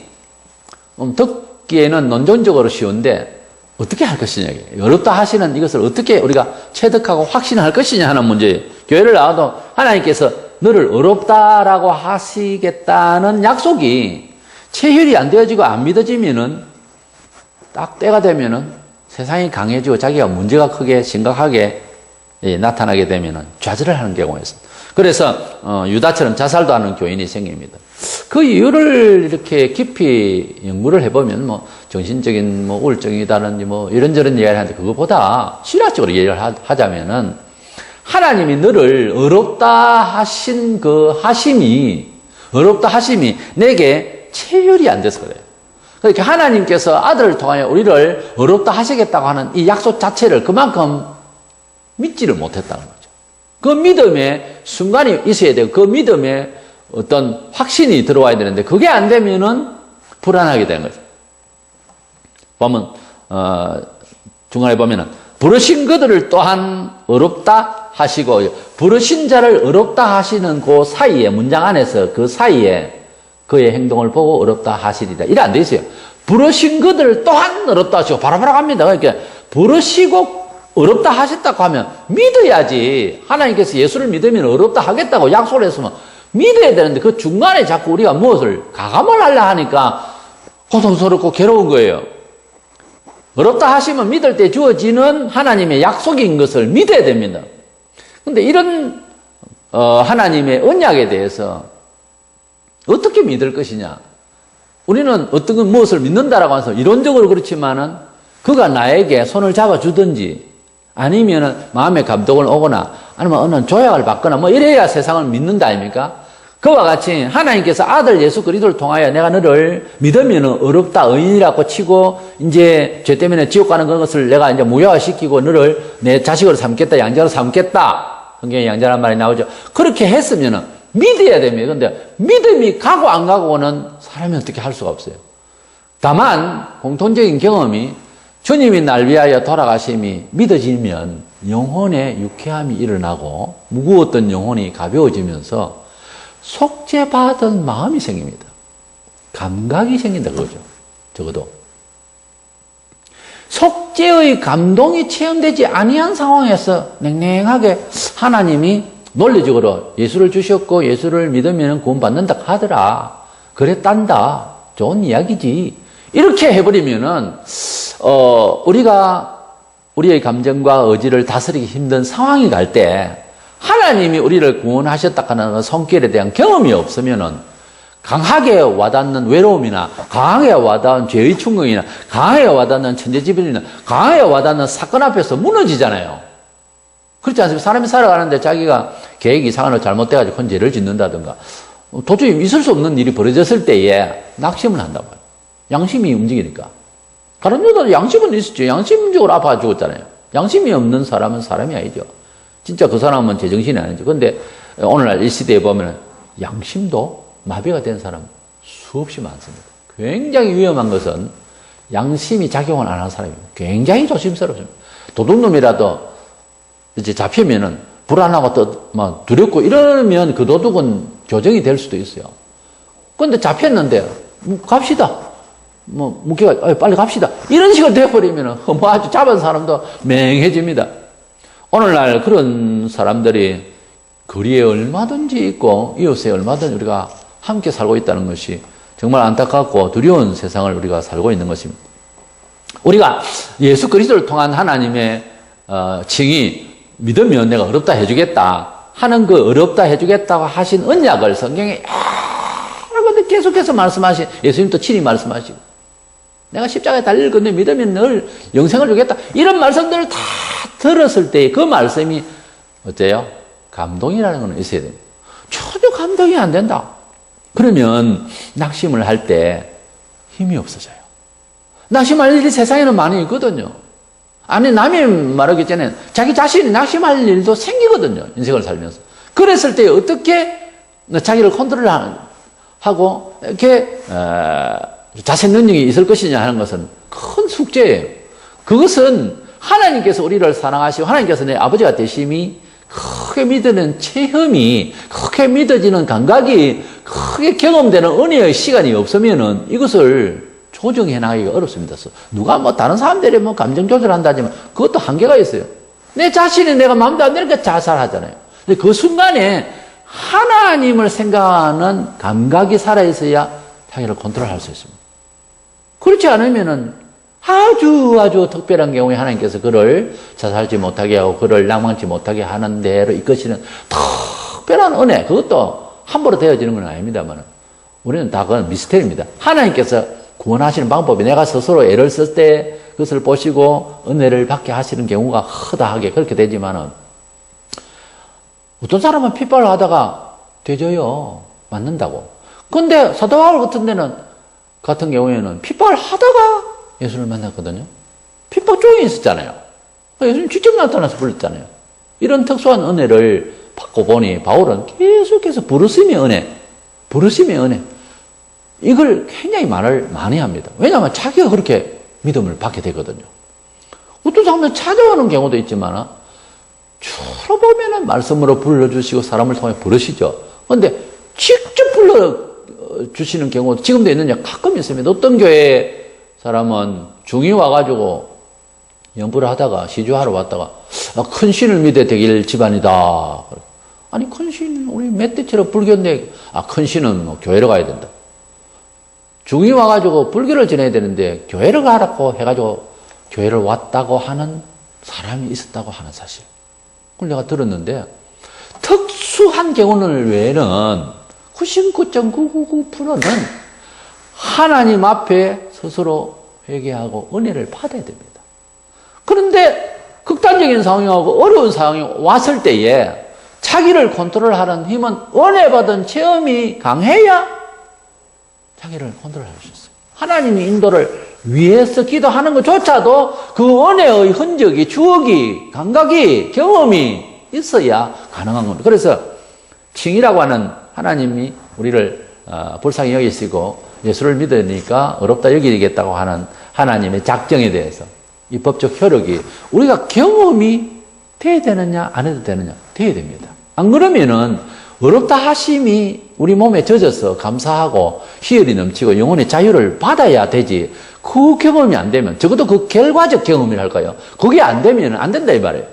듣기에는 논전적으로 쉬운데 어떻게 할 것이냐. 어렵다 하시는 이것을 어떻게 우리가 체득하고 확신할 것이냐 하는 문제예요. 교회를 나와도 하나님께서 너를 어렵다라고 하시겠다는 약속이 체혈이 안 되어지고 안 믿어지면은, 딱 때가 되면은 세상이 강해지고 자기가 문제가 크게 심각하게 나타나게 되면은 좌절을 하는 경우가 있습니다. 그래서 유다처럼 자살도 하는 교인이 생깁니다. 그 이유를 이렇게 깊이 연구를 해보면 뭐 정신적인 뭐 우울증이다든지 뭐 이런저런 얘기를 하는데, 그거보다 신학적으로 얘기를 하자면은 하나님이 너를 어렵다 하신 그 어렵다 하심이 내게 체혈이 안 돼서 그래요. 그러니까 하나님께서 아들을 통하여 우리를 어렵다 하시겠다고 하는 이 약속 자체를 그만큼 믿지를 못했다는 거죠. 그 믿음의 순간이 있어야 되고 그 믿음에 어떤 확신이 들어와야 되는데 그게 안 되면은 불안하게 되는 거죠. 보면 중간에 보면은 부르신 그들을 또한 어렵다 하시고, 부르신 자를 어렵다 하시는 그 사이에, 문장 안에서 그 사이에 그의 행동을 보고 어렵다 하시리라. 이래 안 돼 있어요. 부르신 그들 또한 어렵다 하시고 바라바라 갑니다. 그러니까 부르시고 어렵다 하셨다고 하면 믿어야지. 하나님께서 예수를 믿으면 어렵다 하겠다고 약속을 했으면 믿어야 되는데 그 중간에 자꾸 우리가 무엇을 가감을 하려 하니까 고통스럽고 괴로운 거예요. 어렵다 하시면 믿을 때 주어지는 하나님의 약속인 것을 믿어야 됩니다. 근데 이런 하나님의 언약에 대해서 어떻게 믿을 것이냐? 우리는 어떤 무엇을 믿는다라고 해서 이론적으로 그렇지만은 그가 나에게 손을 잡아주든지 아니면은 마음의 감동을 오거나 아니면 어느 조약을 받거나 뭐 이래야 세상을 믿는다 아닙니까? 그와 같이 하나님께서 아들 예수 그리스도를 통하여 내가 너를 믿으면 어렵다 의인이라고 치고 이제 죄 때문에 지옥 가는 것을 내가 이제 무효화시키고 너를 내 자식으로 삼겠다, 양자로 삼겠다. 성경에 양자란 말이 나오죠. 그렇게 했으면은 믿어야 됩니다. 그런데 믿음이 가고 안 가고는 사람이 어떻게 할 수가 없어요. 다만 공통적인 경험이 주님이 날 위하여 돌아가심이 믿어지면 영혼의 유쾌함이 일어나고 무거웠던 영혼이 가벼워지면서 속죄받은 마음이 생깁니다. 감각이 생긴다 그거죠. 적어도 속죄의 감동이 체험되지 아니한 상황에서 냉랭하게 하나님이 논리적으로 예수를 주셨고 예수를 믿으면 구원받는다 하더라. 그랬단다. 좋은 이야기지. 이렇게 해버리면은 우리가 우리의 감정과 의지를 다스리기 힘든 상황이 갈 때 하나님이 우리를 구원하셨다 하는 손길에 대한 경험이 없으면은 강하게 와닿는 외로움이나 강하게 와닿는 죄의 충격이나 강하게 와닿는 천재지변이나 강하게 와닿는 사건 앞에서 무너지잖아요. 그렇지 않습니까? 사람이 살아가는데 자기가 계획 이상한 걸 잘못돼가지고 큰 죄를 짓는다든가 도저히 있을 수 없는 일이 벌어졌을 때에 낙심을 한다고요. 양심이 움직이니까. 다른 여자도 양심은 있었죠. 양심적으로 아파 죽었잖아요. 양심이 없는 사람은 사람이 아니죠. 진짜 그 사람은 제정신이 아니죠. 근데 오늘날 이 시대에 보면 양심도 마비가 된 사람 수없이 많습니다. 굉장히 위험한 것은 양심이 작용을 안 하는 사람입니다. 굉장히 조심스럽습니다. 도둑놈이라도 이제 잡히면은 불안하고 또 막 두렵고 이러면 그 도둑은 교정이 될 수도 있어요. 그런데 잡혔는데 갑시다. 묵기가 빨리 갑시다. 이런 식으로 돼버리면은 뭐 아주 잡은 사람도 맹해집니다. 오늘날 그런 사람들이 거리에 얼마든지 있고 이웃에 얼마든지 우리가 함께 살고 있다는 것이 정말 안타깝고 두려운 세상을 우리가 살고 있는 것입니다. 우리가 예수 그리스도를 통한 하나님의 칭의 믿으면 내가 어렵다 해주겠다 하는 그 어렵다 해주겠다고 하신 언약을 성경에 여러 군데 계속해서 말씀하신 예수님도 친히 말씀하시고 내가 십자가에 달릴 건데 믿으면 늘 영생을 주겠다 이런 말씀들을 다 들었을 때 그 말씀이 어때요? 감동이라는 건 있어야 됩니다. 전혀 감동이 안 된다. 그러면 낙심을 할 때 힘이 없어져요. 낙심할 일이 세상에는 많이 있거든요. 아니 남이 말하기 전에 자기 자신이 낙심할 일도 생기거든요. 인생을 살면서. 그랬을 때 어떻게 자기를 컨트롤하고 이렇게 자세 능력이 있을 것이냐 하는 것은 큰 숙제예요. 그것은 하나님께서 우리를 사랑하시고 하나님께서 내 아버지가 되심이 크게 믿는 체험이 크게 믿어지는 감각이 크게 경험되는 은혜의 시간이 없으면은 이것을 조정해 나가기가 어렵습니다. 누가 뭐 다른 사람들이 뭐 감정 조절한다지만 그것도 한계가 있어요. 내 자신이 내가 마음대로 안 되니까 자살하잖아요. 근데 그 순간에 하나님을 생각하는 감각이 살아있어야 자기를 컨트롤할 수 있습니다. 그렇지 않으면은 아주 특별한 경우에 하나님께서 그를 자살하지 못하게 하고 그를 낭망치 못하게 하는 대로 이끄시는 특별한 은혜, 그것도 함부로 되어지는 건 아닙니다만 우리는 다 그건 미스터리입니다. 하나님께서 구원하시는 방법이 내가 스스로 애를 쓸 때 그것을 보시고 은혜를 받게 하시는 경우가 허다하게 그렇게 되지만은 어떤 사람은 핍박을 하다가 되져요. 맞는다고. 근데 사도 바울 같은 경우에는 핍박을 하다가 예수를 만났거든요. 핍박 중에 있었잖아요. 예수님 직접 나타나서 불렀잖아요. 이런 특수한 은혜를 받고 보니 바울은 계속해서 부르심의 은혜 이걸 굉장히 말을 많이 합니다. 왜냐하면 자기가 그렇게 믿음을 받게 되거든요. 어떤 사람은 찾아오는 경우도 있지만 주로 보면은 말씀으로 불러주시고 사람을 통해 부르시죠. 그런데 직접 주시는 경우 지금도 있느냐? 가끔 있습니다. 어떤 교회 사람은 중이 와가지고 연부를 하다가 시주하러 왔다가 큰 신을 믿어야 되길 집안이다. 아니 큰 신 우리 멧돼지로 불교인데 큰 신은 뭐 교회로 가야 된다. 중이 와가지고 불교를 전해야 되는데 교회를 가라고 해가지고 교회를 왔다고 하는 사람이 있었다고 하는 사실. 그걸 내가 들었는데 특수한 경우를 외에는 99.999%는 하나님 앞에 스스로 회개하고 은혜를 받아야 됩니다. 그런데 극단적인 상황하고 어려운 상황이 왔을 때에 자기를 컨트롤하는 힘은 은혜 받은 체험이 강해야 자기를 컨트롤할 수 있어요. 하나님이 인도를 위해서 기도하는 것조차도 그 은혜의 흔적이, 추억이, 감각이, 경험이 있어야 가능한 겁니다. 그래서 칭이라고 하는 하나님이 우리를 불쌍히 여기시고 예수를 믿으니까 어렵다 여기겠다고 하는 하나님의 작정에 대해서 이 법적 효력이 우리가 경험이 돼야 되느냐 안 해도 되느냐 돼야 됩니다. 안 그러면은 어렵다 하심이 우리 몸에 젖어서 감사하고 희열이 넘치고 영혼의 자유를 받아야 되지. 그 경험이 안 되면 적어도 그 결과적 경험이랄까요? 그게 안 되면 안 된다 이 말이에요.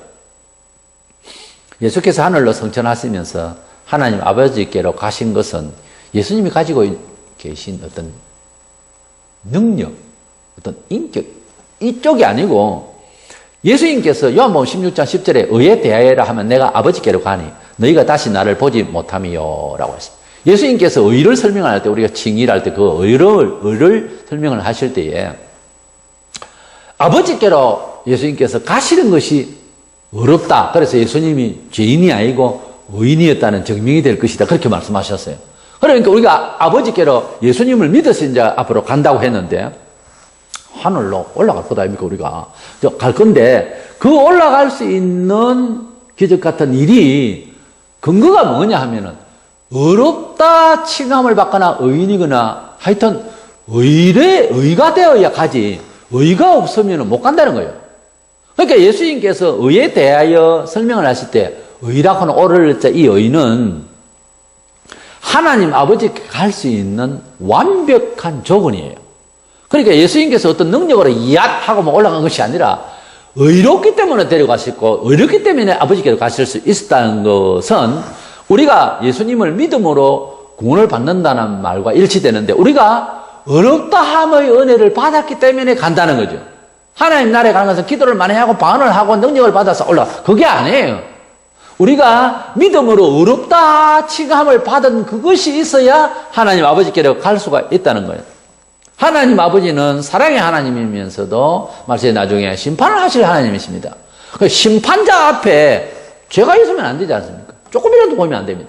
예수께서 하늘로 승천하시면서 하나님 아버지께로 가신 것은 예수님이 가지고 계신 어떤 능력, 어떤 인격 이쪽이 아니고 예수님께서 요한복음 16장 10절에 의에 대하여라 하면 내가 아버지께로 가니 너희가 다시 나를 보지 못함이요 라고 했습니다. 예수님께서 의를 설명할 때 우리가 칭의할 때 그 의를 설명을 하실 때에 아버지께로 예수님께서 가시는 것이 어렵다. 그래서 예수님이 죄인이 아니고 의인이었다는 증명이 될 것이다. 그렇게 말씀하셨어요. 그러니까 우리가 아버지께로 예수님을 믿어서 이제 앞으로 간다고 했는데 하늘로 올라갈 거다 아닙니까 우리가 갈 건데 그 올라갈 수 있는 기적 같은 일이 근거가 뭐냐 하면은 어렵다 칭함을 받거나 의인이거나 하여튼 의가 되어야 가지 의가 없으면 못 간다는 거예요. 그러니까 예수님께서 의에 대하여 설명을 하실 때 의라고 하는 오를 자 이 의는 하나님 아버지께 갈 수 있는 완벽한 조건이에요. 그러니까 예수님께서 어떤 능력으로 이앗 하고 올라간 것이 아니라 의롭기 때문에 데려가셨고 의롭기 때문에 아버지께로 가실 수 있었다는 것은 우리가 예수님을 믿음으로 구원을 받는다는 말과 일치되는데 우리가 어렵다함의 은혜를 받았기 때문에 간다는 거죠. 하나님 나라에 가는 것은 기도를 많이 하고 방언을 하고 능력을 받아서 그게 아니에요. 우리가 믿음으로 어렵다 칭함을 받은 그것이 있어야 하나님 아버지께로 갈 수가 있다는 거예요. 하나님 아버지는 사랑의 하나님이면서도 말씀에 나중에 심판을 하실 하나님이십니다. 심판자 앞에 죄가 있으면 안 되지 않습니까? 조금이라도 보면 안 됩니다.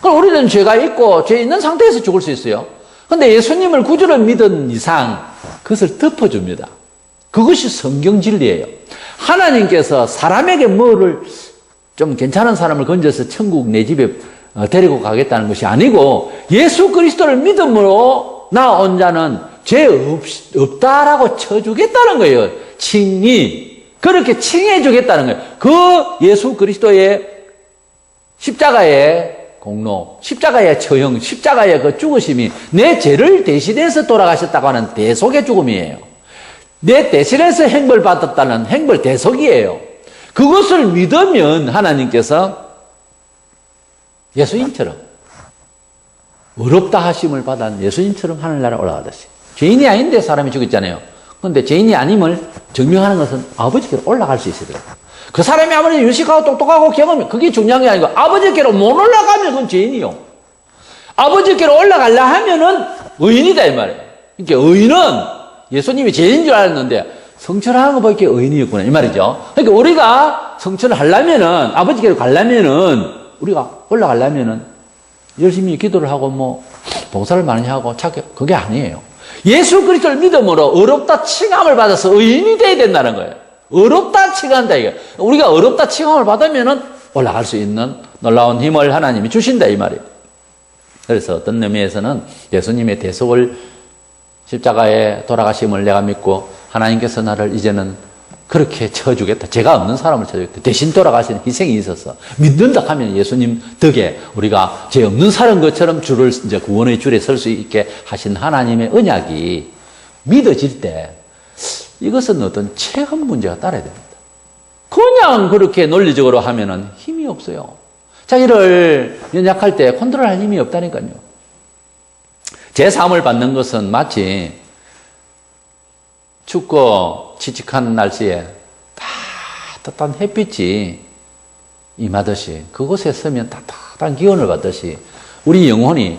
그럼 우리는 죄가 있고 죄 있는 상태에서 죽을 수 있어요. 그런데 예수님을 구주로 믿은 이상 그것을 덮어줍니다. 그것이 성경 진리예요. 하나님께서 사람에게 뭐를 좀 괜찮은 사람을 건져서 천국 내 집에 데리고 가겠다는 것이 아니고 예수 그리스도를 믿음으로 나온 자는 죄 없다라고 쳐주겠다는 거예요. 칭이 그렇게 칭해주겠다는 거예요. 그 예수 그리스도의 십자가의 공로, 십자가의 처형, 십자가의 그 죽으심이 내 죄를 대신해서 돌아가셨다고 하는 대속의 죽음이에요. 내 대신해서 행벌 받았다는 행벌 대속이에요. 그것을 믿으면 하나님께서 예수님처럼 어렵다 하심을 받은 예수님처럼 하늘나라 올라가듯이 죄인이 아닌데 사람이 죽었잖아요. 그런데 죄인이 아님을 증명하는 것은 아버지께로 올라갈 수 있으더라고요. 그 사람이 아무리 유식하고 똑똑하고 경험이 그게 중요한 게 아니고 아버지께로 못 올라가면 그건 죄인이요. 아버지께로 올라가려 하면은 의인이다 이 말이에요. 그러니까 의인은 예수님이 죄인인 줄 알았는데 성천하는 거 보니까 의인이었구나 이 말이죠. 그러니까 우리가 성천을 하려면은 아버지께로 가려면은 우리가 올라가려면은 열심히 기도를 하고 뭐 봉사를 많이 하고 그게 아니에요. 예수 그리스도를 믿음으로 어렵다 칭함을 받아서 의인이 돼야 된다는 거예요. 어렵다 칭한다 이게. 우리가 어렵다 칭함을 받으면은 올라갈 수 있는 놀라운 힘을 하나님이 주신다 이 말이에요. 그래서 어떤 의미에서는 예수님의 대속을 십자가에 돌아가심을 내가 믿고 하나님께서 나를 이제는 그렇게 쳐주겠다. 제가 없는 사람을 쳐주겠다. 대신 돌아가시는 희생이 있어서 믿는다 하면 예수님 덕에 우리가 죄 없는 사람 것처럼 줄을 이제 구원의 줄에 설 수 있게 하신 하나님의 언약이 믿어질 때 이것은 어떤 체험 문제가 따라야 됩니다. 그냥 그렇게 논리적으로 하면은 힘이 없어요. 자기를 연약할 때 컨트롤할 힘이 없다니까요. 제3을 받는 것은 마치 춥고 칙칙한 날씨에 따뜻한 햇빛이 임하듯이 그곳에 서면 따뜻한 기운을 받듯이 우리 영혼이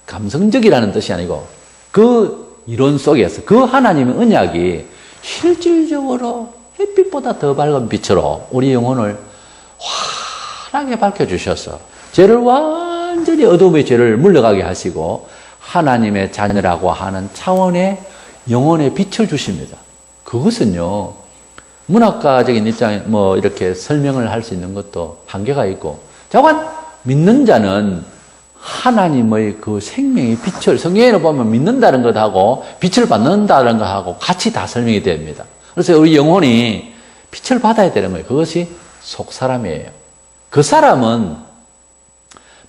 감성적이라는 뜻이 아니고 그 이론 속에서 그 하나님의 언약이 실질적으로 햇빛보다 더 밝은 빛으로 우리 영혼을 환하게 밝혀주셔서 죄를 완전히 어둠의 죄를 물러가게 하시고 하나님의 자녀라고 하는 차원의 영혼의 빛을 주십니다. 그것은요, 문학가적인 입장에 뭐 이렇게 설명을 할 수 있는 것도 한계가 있고, 자관 믿는 자는 하나님의 그 생명의 빛을 성경에 보면 믿는다는 것하고 빛을 받는다는 것하고 같이 다 설명이 됩니다. 그래서 우리 영혼이 빛을 받아야 되는 거예요. 그것이 속사람이에요. 그 사람은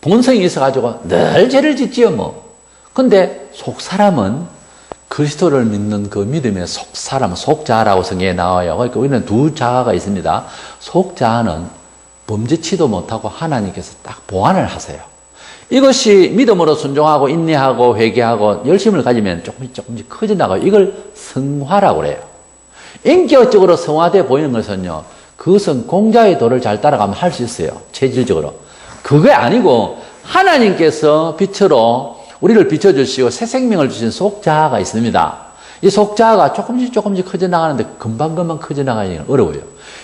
본성이 있어가지고 늘 죄를 짓지요, 뭐. 근데 속사람은 그리스도를 믿는 그 믿음의 속사람, 속자라고 성경에 나와요. 그러니까 우리는 두 자아가 있습니다. 속자아는 범죄치도 못하고 하나님께서 딱 보완을 하세요. 이것이 믿음으로 순종하고 인내하고 회개하고 열심을 가지면 조금씩 커져나가요. 이걸 성화라고 그래요. 인격적으로 성화되어 보이는 것은요, 그것은 공자의 도를 잘 따라가면 할 수 있어요. 체질적으로. 그게 아니고 하나님께서 빛으로 우리를 비춰주시고 새 생명을 주신 속자아가 있습니다. 이 속자아가 조금씩 커져나가는데 금방금방 커져나가기는 어려워요.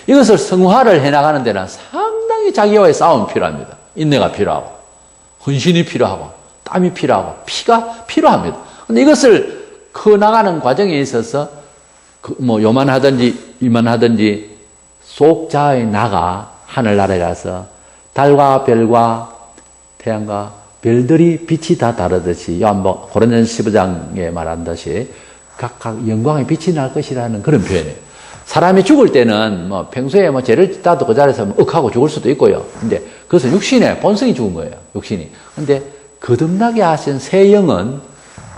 이것을 성화를 해나가는 데는 상당히 자기와의 싸움이 필요합니다. 인내가 필요하고 헌신이 필요하고 땀이 필요하고 피가 필요합니다. 근데 이것을 커나가는 과정에 있어서 뭐 요만하든지 이만하든지 속자아의 나가 하늘나라에 가서 달과 별과 태양과 별들이 빛이 다 다르듯이 요한복음 고린도전서 15장에 말한 듯이 각각 영광의 빛이 날 것이라는 그런 표현이에요. 사람이 죽을 때는 뭐 평소에 뭐 죄를 짓다도 그 자리에서 억하고 죽을 수도 있고요. 근데 그것은 육신의 본성이 죽은 거예요. 육신이. 근데 거듭나게 하신 새 영은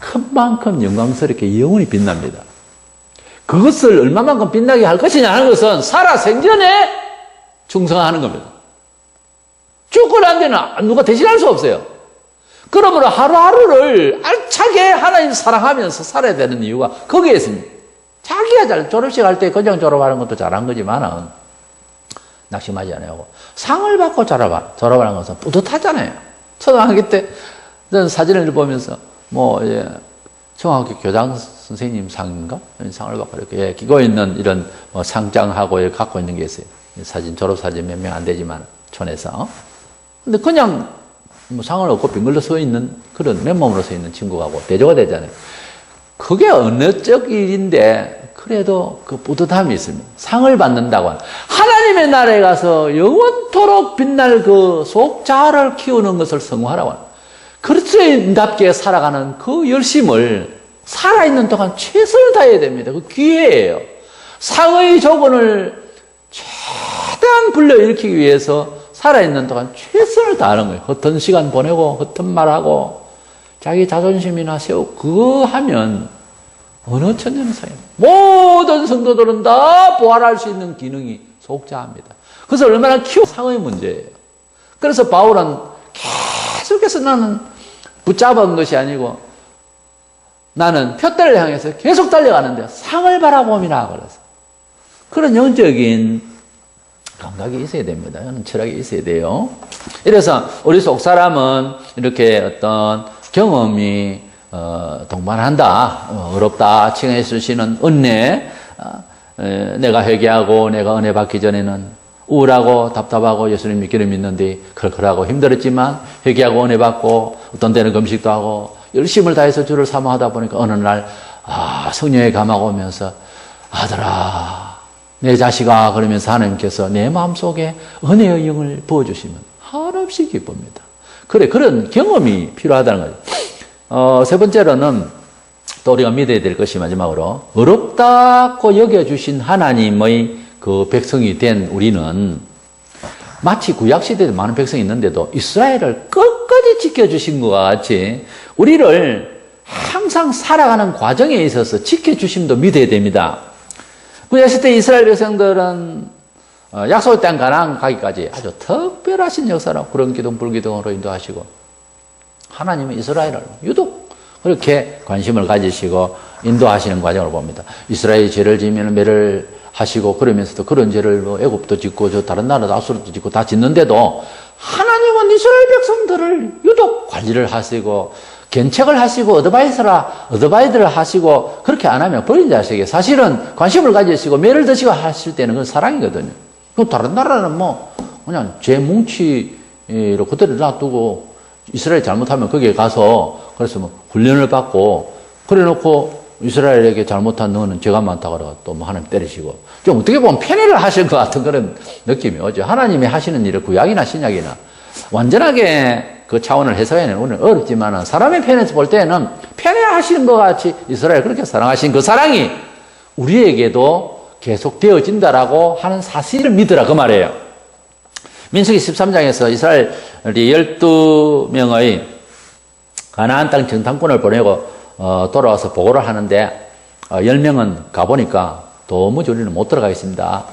큰 만큼 영광스럽게 영원히 빛납니다. 그것을 얼마만큼 빛나게 할 것이냐 하는 것은 살아 생전에 충성하는 겁니다. 죽고 난 데는 누가 대신할 수 없어요. 그러므로 하루하루를 알차게 하나님 사랑하면서 살아야 되는 이유가 거기에 있습니다. 자기가 졸업식 할 때 그냥 졸업하는 것도 잘한 거지만은 낙심하지 않아요. 상을 받고 졸업하는 것은 뿌듯하잖아요. 초등학교 때 저는 사진을 보면서 뭐 중학교 교장 선생님 상인가 상을 받고 이렇게 끼고 있는 이런 뭐 상장하고 갖고 있는 게 있어요. 사진 졸업 사진 몇 명 안 되지만 촌에서. 근데 그냥 뭐 상을 얻고 빙글러 서 있는 그런 맨몸으로 서 있는 친구하고 대조가 되잖아요. 그게 어느 쪽 일인데 그래도 그 뿌듯함이 있습니다. 상을 받는다고 하는 하나님의 나라에 가서 영원토록 빛날 그 속자아를 키우는 것을 성화라고 하는 그리스도인답게 살아가는 그 열심을 살아있는 동안 최선을 다해야 됩니다. 그 기회예요. 상의 조건을 최대한 불러일으키기 위해서 살아있는 동안 최선을 다하는 거예요. 헛된 시간 보내고 헛된 말하고 자기 자존심이나 세우고 그거 하면 어느 천년사예요. 모든 성도들은 다 부활할 수 있는 기능이 속자합니다. 그래서 얼마나 상의 문제예요. 그래서 바울은 계속해서 나는 붙잡은 것이 아니고 나는 표대를 향해서 계속 달려가는데 상을 바라봄이라 그래서 그런 영적인 감각이 있어야 됩니다. 철학이 있어야 돼요. 이래서 우리 속 사람은 이렇게 어떤 경험이 동반한다, 어렵다, 칭해 주시는 은혜, 내가 회개하고 내가 은혜 받기 전에는 우울하고 답답하고 예수님 믿기를 믿는데 그렇고 힘들었지만 회개하고 은혜 받고 어떤 때는 금식도 하고 열심을 다해서 주를 사모하다 보니까 어느 날 성령의 감화가 오면서 아들아 내 자식아 그러면서 하나님께서 내 마음속에 은혜의 영을 부어주시면 한없이 기쁩니다. 그런 경험이 필요하다는 거죠. 세 번째로는 또 우리가 믿어야 될 것이 마지막으로 어렵다고 여겨주신 하나님의 그 백성이 된 우리는 마치 구약시대에 많은 백성이 있는데도 이스라엘을 끝까지 지켜주신 것과 같이 우리를 항상 살아가는 과정에 있어서 지켜주심도 믿어야 됩니다. 구약시대 이스라엘 백성들은 약속의 땅 가나안 가기까지 아주 특별하신 역사로 구름 기둥 불기둥으로 인도하시고 하나님은 이스라엘을 유독 그렇게 관심을 가지시고 인도하시는 과정을 봅니다. 이스라엘이 죄를 지으면 매를 하시고 그러면서도 그런 죄를 뭐 애굽도 짓고 저 다른 나라도 아수르도 짓고 다 짓는데도 하나님은 이스라엘 백성들을 유독 관리를 하시고 견책을 하시고 어드바이드를 하시고 그렇게 안 하면 버린 자식에게 사실은 관심을 가지시고 매를 드시고 하실 때는 그건 사랑이거든요. 그럼 다른 나라는 뭐 그냥 죄 뭉치로 그대로 놔두고 이스라엘 잘못하면 거기에 가서 그래서 뭐 훈련을 받고 그래 놓고 이스라엘에게 잘못한 너는 죄가 많다 그러고 또 뭐 하나님 때리시고 좀 어떻게 보면 편애를 하실 것 같은 그런 느낌이 오죠. 하나님이 하시는 일을 구약이나 신약이나 완전하게 그 차원을 해석하기는 오늘 어렵지만 사람의 편에서 볼 때는 편애하시는 것 같이 이스라엘 그렇게 사랑하신 그 사랑이 우리에게도 계속 되어진다라고 하는 사실을 믿으라 그 말이에요. 민수기 13장에서 이스라엘이 12명의 가나안 땅 정탐꾼을 보내고 돌아와서 보고를 하는데 10명은 가보니까 도무지 우리는 못 들어가겠습니다.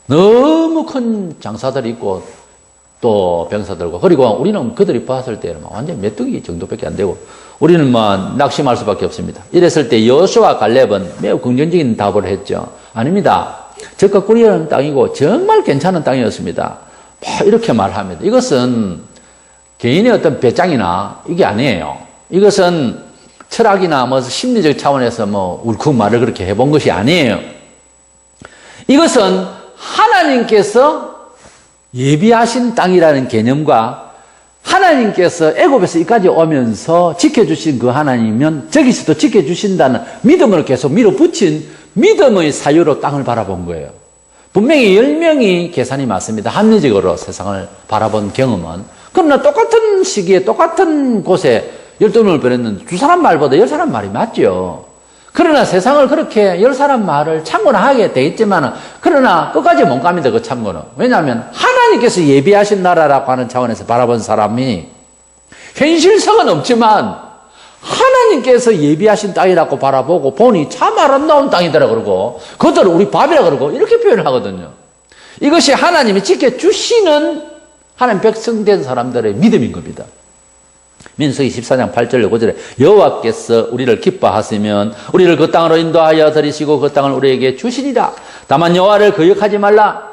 너무 큰 장사들이 있고 또 병사들과 그리고 우리는 그들이 봤을 때는 완전 메뚜기 정도밖에 안 되고 우리는 뭐 낙심할 수밖에 없습니다. 이랬을 때 여호수아와 갈렙은 매우 긍정적인 답을 했죠. 아닙니다. 적과 꿀이라는 땅이고 정말 괜찮은 땅이었습니다. 이렇게 말합니다. 이것은 개인의 어떤 배짱이나 이게 아니에요. 이것은 철학이나 뭐 심리적 차원에서 뭐 울컥 말을 그렇게 해본 것이 아니에요. 이것은 하나님께서 예비하신 땅이라는 개념과 하나님께서 애굽에서 이까지 오면서 지켜주신 그 하나님이면 저기서도 지켜주신다는 믿음을 계속 밀어붙인 믿음의 사유로 땅을 바라본 거예요. 분명히 10명이 계산이 맞습니다. 합리적으로 세상을 바라본 경험은. 그러나 똑같은 시기에 똑같은 곳에 12명을 보냈는데 두 사람 말보다 10사람 말이 맞죠. 그러나 세상을 그렇게 10사람 말을 참고는 하게 되겠지만 그러나 끝까지 못 갑니다. 그 참고는. 왜냐하면 하나님께서 예비하신 나라라고 하는 차원에서 바라본 사람이 현실성은 없지만 하나님께서 예비하신 땅이라고 바라보고 보니 참 아름다운 땅이더라 그러고 그들을 우리 밥이라 그러고 이렇게 표현을 하거든요. 이것이 하나님이 지켜주시는 하나님 백성된 사람들의 믿음인 겁니다. 민수기 14장 8절 9절에 여호와께서 우리를 기뻐하시면 우리를 그 땅으로 인도하여 들이시고 그 땅을 우리에게 주시리라. 다만 여호와를 거역하지 말라.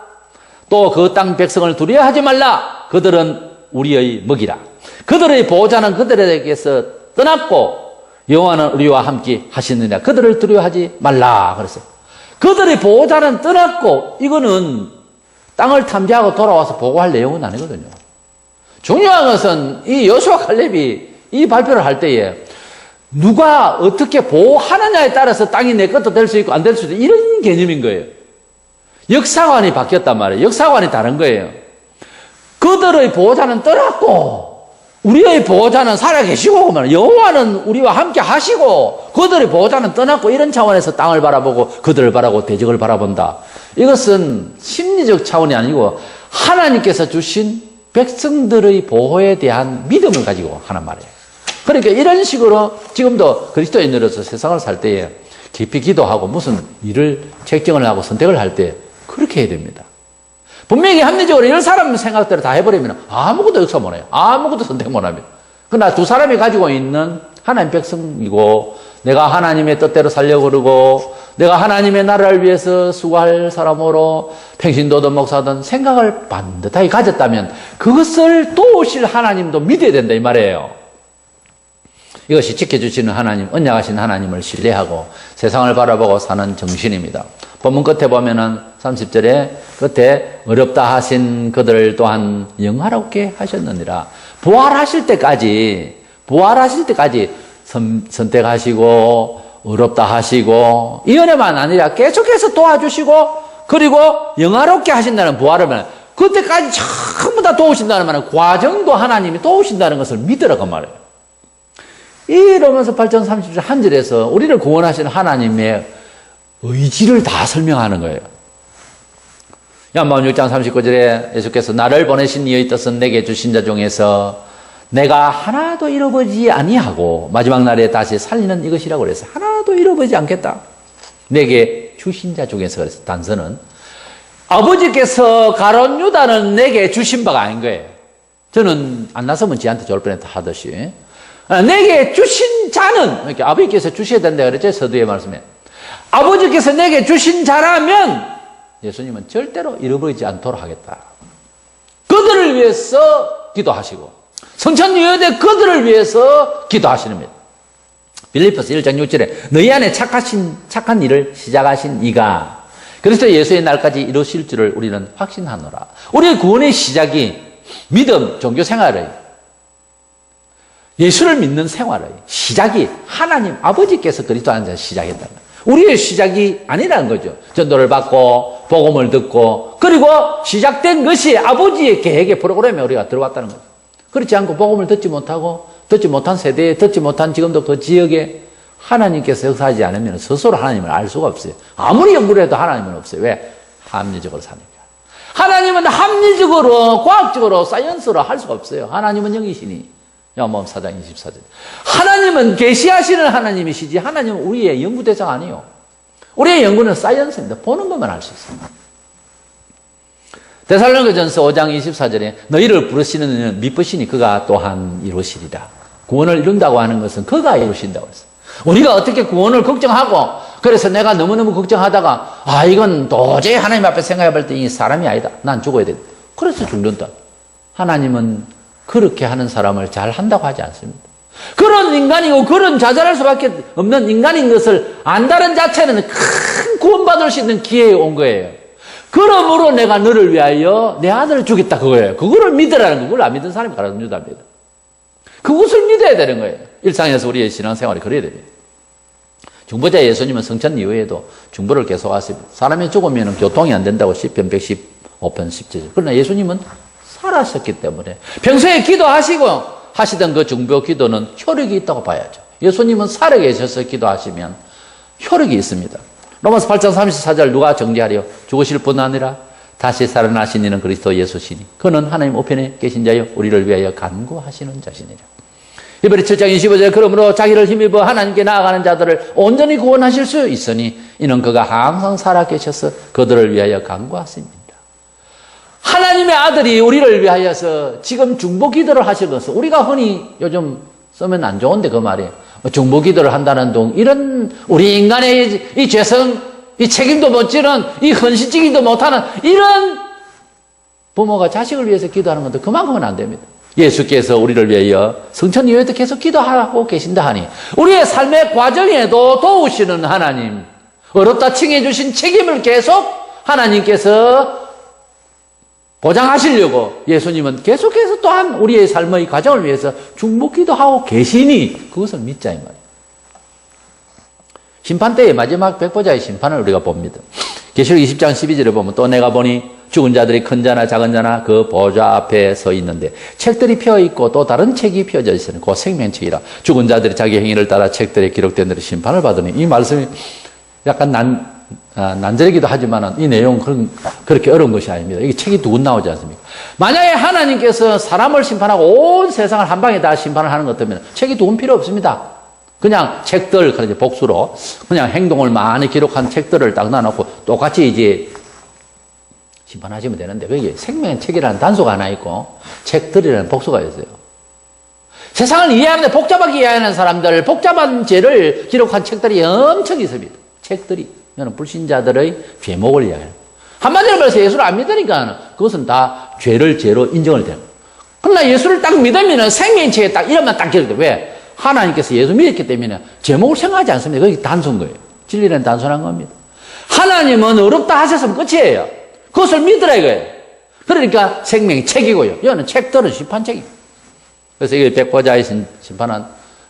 또 그 땅 백성을 두려워하지 말라. 그들은 우리의 먹이라. 그들의 보호자는 그들에게서 떠났고 여호와는 우리와 함께 하시느니라. 그들을 두려워하지 말라. 그랬어요. 그들의 보호자는 떠났고 이거는 땅을 탐지하고 돌아와서 보고할 내용은 아니거든요. 중요한 것은 이 여호수아 갈렙이 이 발표를 할 때에 누가 어떻게 보호하느냐에 따라서 땅이 내 것도 될 수 있고 안 될 수도 있고 이런 개념인 거예요. 역사관이 바뀌었단 말이에요. 역사관이 다른 거예요. 그들의 보호자는 떠났고 우리의 보호자는 살아계시고 여호와는 우리와 함께 하시고 그들의 보호자는 떠났고 이런 차원에서 땅을 바라보고 그들을 바라보고 대적을 바라본다. 이것은 심리적 차원이 아니고 하나님께서 주신 백성들의 보호에 대한 믿음을 가지고 하는 말이에요. 그러니까 이런 식으로 지금도 그리스도인으로서 세상을 살 때에 깊이 기도하고 무슨 일을 책정을 하고 선택을 할 때 그렇게 해야 됩니다. 분명히 합리적으로 이런 사람 생각대로 다 해버리면 아무것도 역사 못해요. 아무것도 선택 못합니다. 그러나 두 사람이 가지고 있는 하나님 백성이고 내가 하나님의 뜻대로 살려고 그러고 내가 하나님의 나라를 위해서 수고할 사람으로 평신도든 목사든 생각을 반듯하게 가졌다면 그것을 도우실 하나님도 믿어야 된다 이 말이에요. 이것이 지켜주시는 하나님, 언약하신 하나님을 신뢰하고 세상을 바라보고 사는 정신입니다. 본문 끝에 보면은 30절에 끝에 어렵다 하신 그들 또한 영화롭게 하셨느니라. 부활하실 때까지 선택하시고 어렵다 하시고 이 은혜만 아니라 계속해서 도와주시고 그리고 영화롭게 하신다는 부활을 그때까지 전부 다 도우신다는 말은 과정도 하나님이 도우신다는 것을 믿으라고 말해요. 이 로마서 8장 30절 한 절에서 우리를 구원하시는 하나님의 의지를 다 설명하는 거예요. 요한복음 6장 39절에 예수께서 나를 보내신 이의 뜻은 내게 주신 자 중에서 내가 하나도 잃어버리지 아니하고 마지막 날에 다시 살리는 이것이라고 그랬어. 하나도 잃어버리지 않겠다. 내게 주신 자 중에서 그랬어. 단서는 아버지께서 가룟 유다는 내게 주신 바가 아닌 거예요. 저는 안 나서면 지한테 좋을 뻔했다 하듯이 내게 주신 자는 이렇게 아버지께서 주셔야 된다 그랬죠. 서두에 말씀에 아버지께서 내게 주신 자라면 예수님은 절대로 잃어버리지 않도록 하겠다. 그들을 위해서 기도하시고 성천 유효대 그들을 위해서 기도하시는 겁니다. 빌립보서 1장 6절에 너희 안에 착한 일을 시작하신 이가 그리스도 예수의 날까지 이루실 줄을 우리는 확신하노라. 우리의 구원의 시작이 믿음, 종교 생활의 예수를 믿는 생활의 시작이 하나님 아버지께서 그리스도 안에서 시작했다는 거예요. 우리의 시작이 아니라는 거죠. 전도를 받고 복음을 듣고 그리고 시작된 것이 아버지의 계획의 프로그램에 우리가 들어왔다는 거죠. 그렇지 않고 복음을 듣지 못하고 듣지 못한 세대에 듣지 못한 지금도 그 지역에 하나님께서 역사하지 않으면 스스로 하나님을 알 수가 없어요. 아무리 연구를 해도 하나님은 없어요. 왜? 합리적으로 사니까. 하나님은 합리적으로 과학적으로 사이언스로 할 수가 없어요. 하나님은 영이시니. 요한복음 4장 24절. 하나님은 계시하시는 하나님이시지 하나님은 우리의 연구 대상 아니에요. 우리의 연구는 사이언스입니다. 보는 것만 알 수 있어요. 데살로니가전서 5장 24절에 너희를 부르시는 이는 미쁘시니 그가 또한 이루시리라. 구원을 이룬다고 하는 것은 그가 이루신다고 했어요. 우리가 어떻게 구원을 걱정하고 그래서 내가 너무너무 걱정하다가 이건 도저히 하나님 앞에 생각해 볼 때 이 사람이 아니다. 난 죽어야 돼. 그래서 죽는다. 하나님은 그렇게 하는 사람을 잘 한다고 하지 않습니다. 그런 인간이고 그런 자잘할 수밖에 없는 인간인 것을 안다는 자체는 큰 구원받을 수 있는 기회에 온 거예요. 그러므로 내가 너를 위하여 내 아들을 주겠다 그거예요. 그거를 믿으라는 거. 그걸 안 믿는 사람이 가르쳐 준답니다. 그것을 믿어야 되는 거예요. 일상에서 우리의 신앙생활이 그래야 됩니다. 중보자 예수님은 성천 이후에도 중보를 계속하십니다. 사람이 죽으면 교통이 안 된다고 시편 115편 10절. 그러나 예수님은 살아셨기 때문에 평소에 기도하시고 하시던 그 중보 기도는 효력이 있다고 봐야죠. 예수님은 살아 계셔서 기도하시면 효력이 있습니다. 로마서 8장 34절 누가 정죄하려 죽으실 뿐 아니라 다시 살아나신 이는 그리스도 예수시니 그는 하나님 우편에 계신 자여 우리를 위하여 간구하시는 자시니라. 히브리 7장 25절 그러므로 자기를 힘입어 하나님께 나아가는 자들을 온전히 구원하실 수 있으니 이는 그가 항상 살아 계셔서 그들을 위하여 간구하십니다. 하나님의 아들이 우리를 위하여서 지금 중보 기도를 하실 것은 우리가 흔히 요즘 쓰면 안 좋은데 그 말이에요. 중보 기도를 한다는 둥 이런 우리 인간의 이 죄성 이 책임도 못 지는 이 헌신지기도 못하는 이런 부모가 자식을 위해서 기도하는 것도 그만큼은 안 됩니다. 예수께서 우리를 위하여 성천 이후에도 계속 기도하고 계신다 하니 우리의 삶의 과정에도 도우시는 하나님 어렵다 칭해 주신 책임을 계속 하나님께서 보장하시려고 예수님은 계속해서 또한 우리의 삶의 과정을 위해서 중보 기도하고 계시니 그것을 믿자 이 말이에요. 심판 때의 마지막 백보자의 심판을 우리가 봅니다. 계시록 20장 12절에 보면 또 내가 보니 죽은 자들이 큰 자나 작은 자나 그 보좌 앞에 서 있는데 책들이 펴 있고 또 다른 책이 펴져 있으니 그 생명책이라 죽은 자들이 자기 행위를 따라 책들에 기록된 대로 심판을 받으니 이 말씀이 약간 난절이기도 하지만 이 내용은 그렇게 어려운 것이 아닙니다. 이게 책이 두 권 나오지 않습니까? 만약에 하나님께서 사람을 심판하고 온 세상을 한 방에 다 심판을 하는 것 같으면 책이 두 권 필요 없습니다. 그냥 책들, 그러지 복수로 그냥 행동을 많이 기록한 책들을 딱 놔놓고 똑같이 이제 심판하시면 되는데 거기에 생명의 책이라는 단서가 하나 있고 책들이라는 복수가 있어요. 세상을 이해하는데 복잡하게 이해하는 사람들, 복잡한 죄를 기록한 책들이 엄청 있습니다. 책들이. 이거는 불신자들의 죄목을 이야기해요. 한마디로 말해서 예수를 안 믿으니까 그것은 다 죄로 인정을 되는 거예요. 그러나 예수를 딱 믿으면 생명책에 딱 이름만 딱 기록돼. 왜? 하나님께서 예수 믿었기 때문에 제목을 생각하지 않습니다. 그게 단순한 거예요. 진리는 단순한 겁니다. 하나님은 어렵다 하셨으면 끝이에요. 그것을 믿으라 이거예요. 그러니까 생명이 책이고요. 이거는 책들은 심판책이에요. 그래서 이게 백보자의 심판은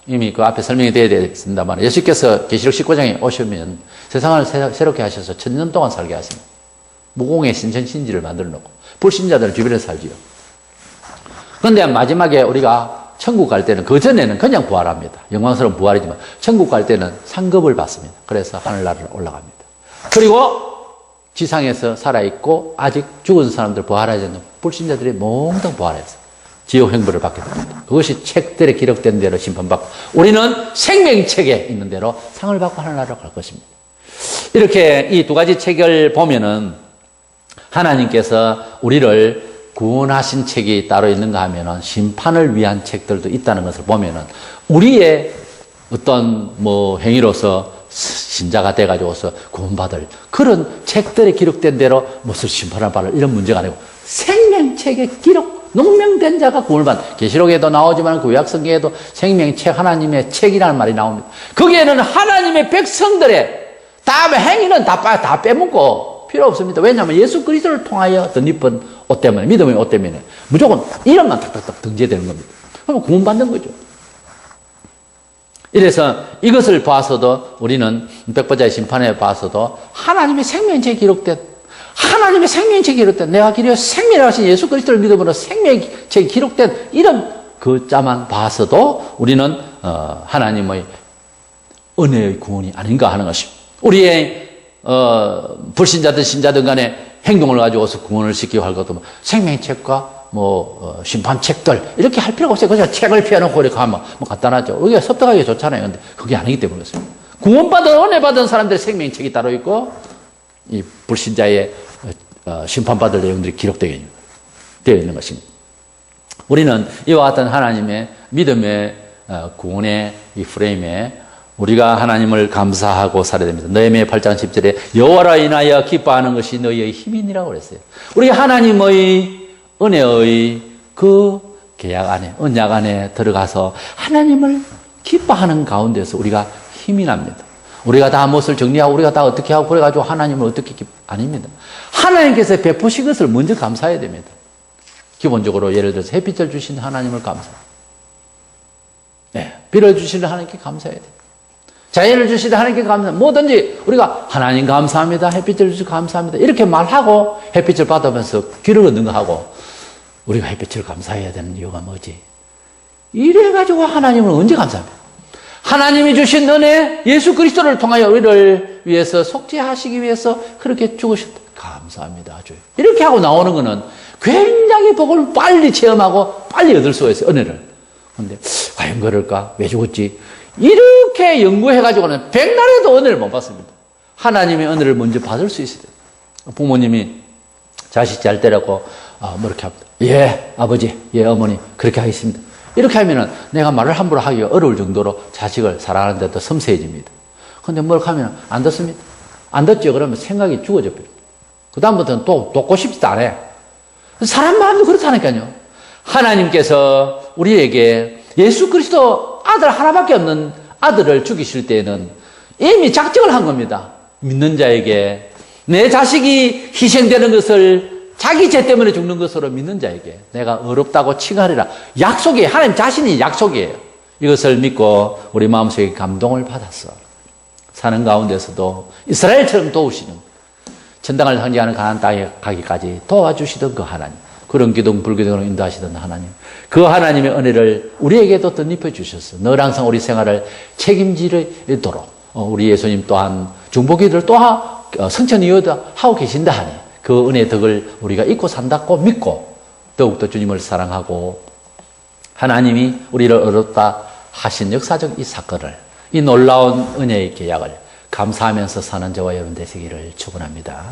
이미 그 앞에 설명이 되어야 되겠습니다만 예수께서 계시록 19장에 오시면 세상을 새롭게 하셔서 1000년 동안 살게 하십니다. 무공의 신천신지를 만들어 놓고 불신자들은 주변에 살지요. 그런데 마지막에 우리가 천국 갈 때는, 그전에는 그냥 부활합니다. 영광스러운 부활이지만, 천국 갈 때는 상급을 받습니다. 그래서 하늘나라로 올라갑니다. 그리고 지상에서 살아있고, 아직 죽은 사람들 부활하지 않는 불신자들이 몽땅 부활해서 지옥 행보를 받게 됩니다. 그것이 책들에 기록된 대로 심판받고, 우리는 생명책에 있는 대로 상을 받고 하늘나라로 갈 것입니다. 이렇게 이 두 가지 책을 보면은 하나님께서 우리를 구원하신 책이 따로 있는가 하면은 심판을 위한 책들도 있다는 것을 보면은 우리의 어떤 행위로서 신자가 돼가지고서 구원받을 그런 책들에 기록된 대로 무엇을 심판을 받을 이런 문제가 아니고 생명책에 기록, 농명된 자가 구원을 받는, 계시록에도 나오지만 구약성경에도 생명책, 하나님의 책이라는 말이 나옵니다. 거기에는 하나님의 백성들의 다음에 행위는 다 빼먹고 필요 없습니다. 왜냐하면 예수 그리스도를 통하여 덧입은 옷 때문에, 믿음의 옷 때문에 무조건 이름만 탁탁탁 등재되는 겁니다. 그럼 구원받는 거죠. 이래서 이것을 봐서도 우리는 백보자의 심판에 봐서도 하나님의 생명책에 기록된, 내가 길이요 생명이라 하신 예수 그리스도를 믿음으로 생명책에 기록된 이런 글자만 봐서도 우리는 하나님의 은혜의 구원이 아닌가 하는 것입니다. 우리의 불신자든 신자든 간에 행동을 가지고서 구원을 시키고 할 것도 생명책과 심판책들 이렇게 할 필요가 없어요. 그냥 책을 펴놓고 이렇게 하면 간단하죠. 그게 섭득하기 좋잖아요. 근데 그게 아니기 때문에 그렇습니다. 구원받은, 은혜 받은 사람들의 생명책이 따로 있고 이 불신자의 심판받을 내용들이 기록되어 있는 것입니다. 우리는 이와 같은 하나님의 믿음의 구원의 이 프레임에 우리가 하나님을 감사하고 살아야 됩니다. 느헤미야 8장 10절에 여호와로 인하여 기뻐하는 것이 너희의 힘이니라고 그랬어요. 우리 하나님의 은혜의 그 계약 안에, 언약 안에 들어가서 하나님을 기뻐하는 가운데서 우리가 힘이 납니다. 우리가 다 무엇을 정리하고 우리가 다 어떻게 하고 그래가지고 하나님을 어떻게 아닙니다. 하나님께서 베푸신 것을 먼저 감사해야 됩니다. 기본적으로 예를 들어서 햇빛을 주신 하나님을 감사합니다. 네, 비를 주시는 하나님께 감사해야 돼요. 자연을 주시는 하나님께 감사합니다. 뭐든지 우리가 하나님 감사합니다. 햇빛을 주셔서 감사합니다. 이렇게 말하고 햇빛을 받으면서 귀를 얻는거하고 우리가 햇빛을 감사해야 되는 이유가 뭐지? 이래가지고 하나님을 언제 감사합니까? 하나님이 주신 은혜, 예수 그리스도를 통하여 우리를 위해서 속죄하시기 위해서 그렇게 죽으셨다. 감사합니다. 주여. 이렇게 하고 나오는 거는 굉장히 복을 빨리 체험하고 빨리 얻을 수가 있어요. 은혜를. 그런데 과연 그럴까? 왜 죽었지? 이렇게 연구해가지고는 백날에도 은혜를 못 받습니다. 하나님의 은혜를 먼저 받을 수 있어야 돼요. 부모님이 자식 잘 때라고 이렇게 합니다. 예, 아버지, 예, 어머니, 그렇게 하겠습니다. 이렇게 하면은 내가 말을 함부로 하기가 어려울 정도로 자식을 사랑하는데도 섬세해집니다. 근데 뭘 하면 안 듣습니다. 안 듣죠? 그러면 생각이 죽어져 버려요. 그다음부터는 또 듣고 싶지도 않아요. 사람 마음도 그렇다니까요. 하나님께서 우리에게 예수 그리스도 아들 하나밖에 없는 아들을 죽이실 때에는 이미 작정을 한 겁니다. 믿는 자에게 내 자식이 희생되는 것을 자기 죄 때문에 죽는 것으로 믿는 자에게 내가 어렵다고 칭하리라. 약속이에요. 하나님 자신이 약속이에요. 이것을 믿고 우리 마음속에 감동을 받았어. 사는 가운데서도 이스라엘처럼 도우시는, 천당을 상징하는 가나안 땅에 가기까지 도와주시던 그 하나님, 그런 기둥 불기둥으로 인도하시던 하나님, 그 하나님의 은혜를 우리에게도 덧입혀 주셨어. 늘 항상 우리 생활을 책임지도록 우리 예수님 또한 중보기도를 또 성천 이어도 하고 계신다 하니 그 은혜의 덕을 우리가 잊고 산다고 믿고 더욱더 주님을 사랑하고 하나님이 우리를 얻었다 하신 역사적 이 사건을, 이 놀라운 은혜의 계약을 감사하면서 사는 저와 여러분 되시기를 축원합니다.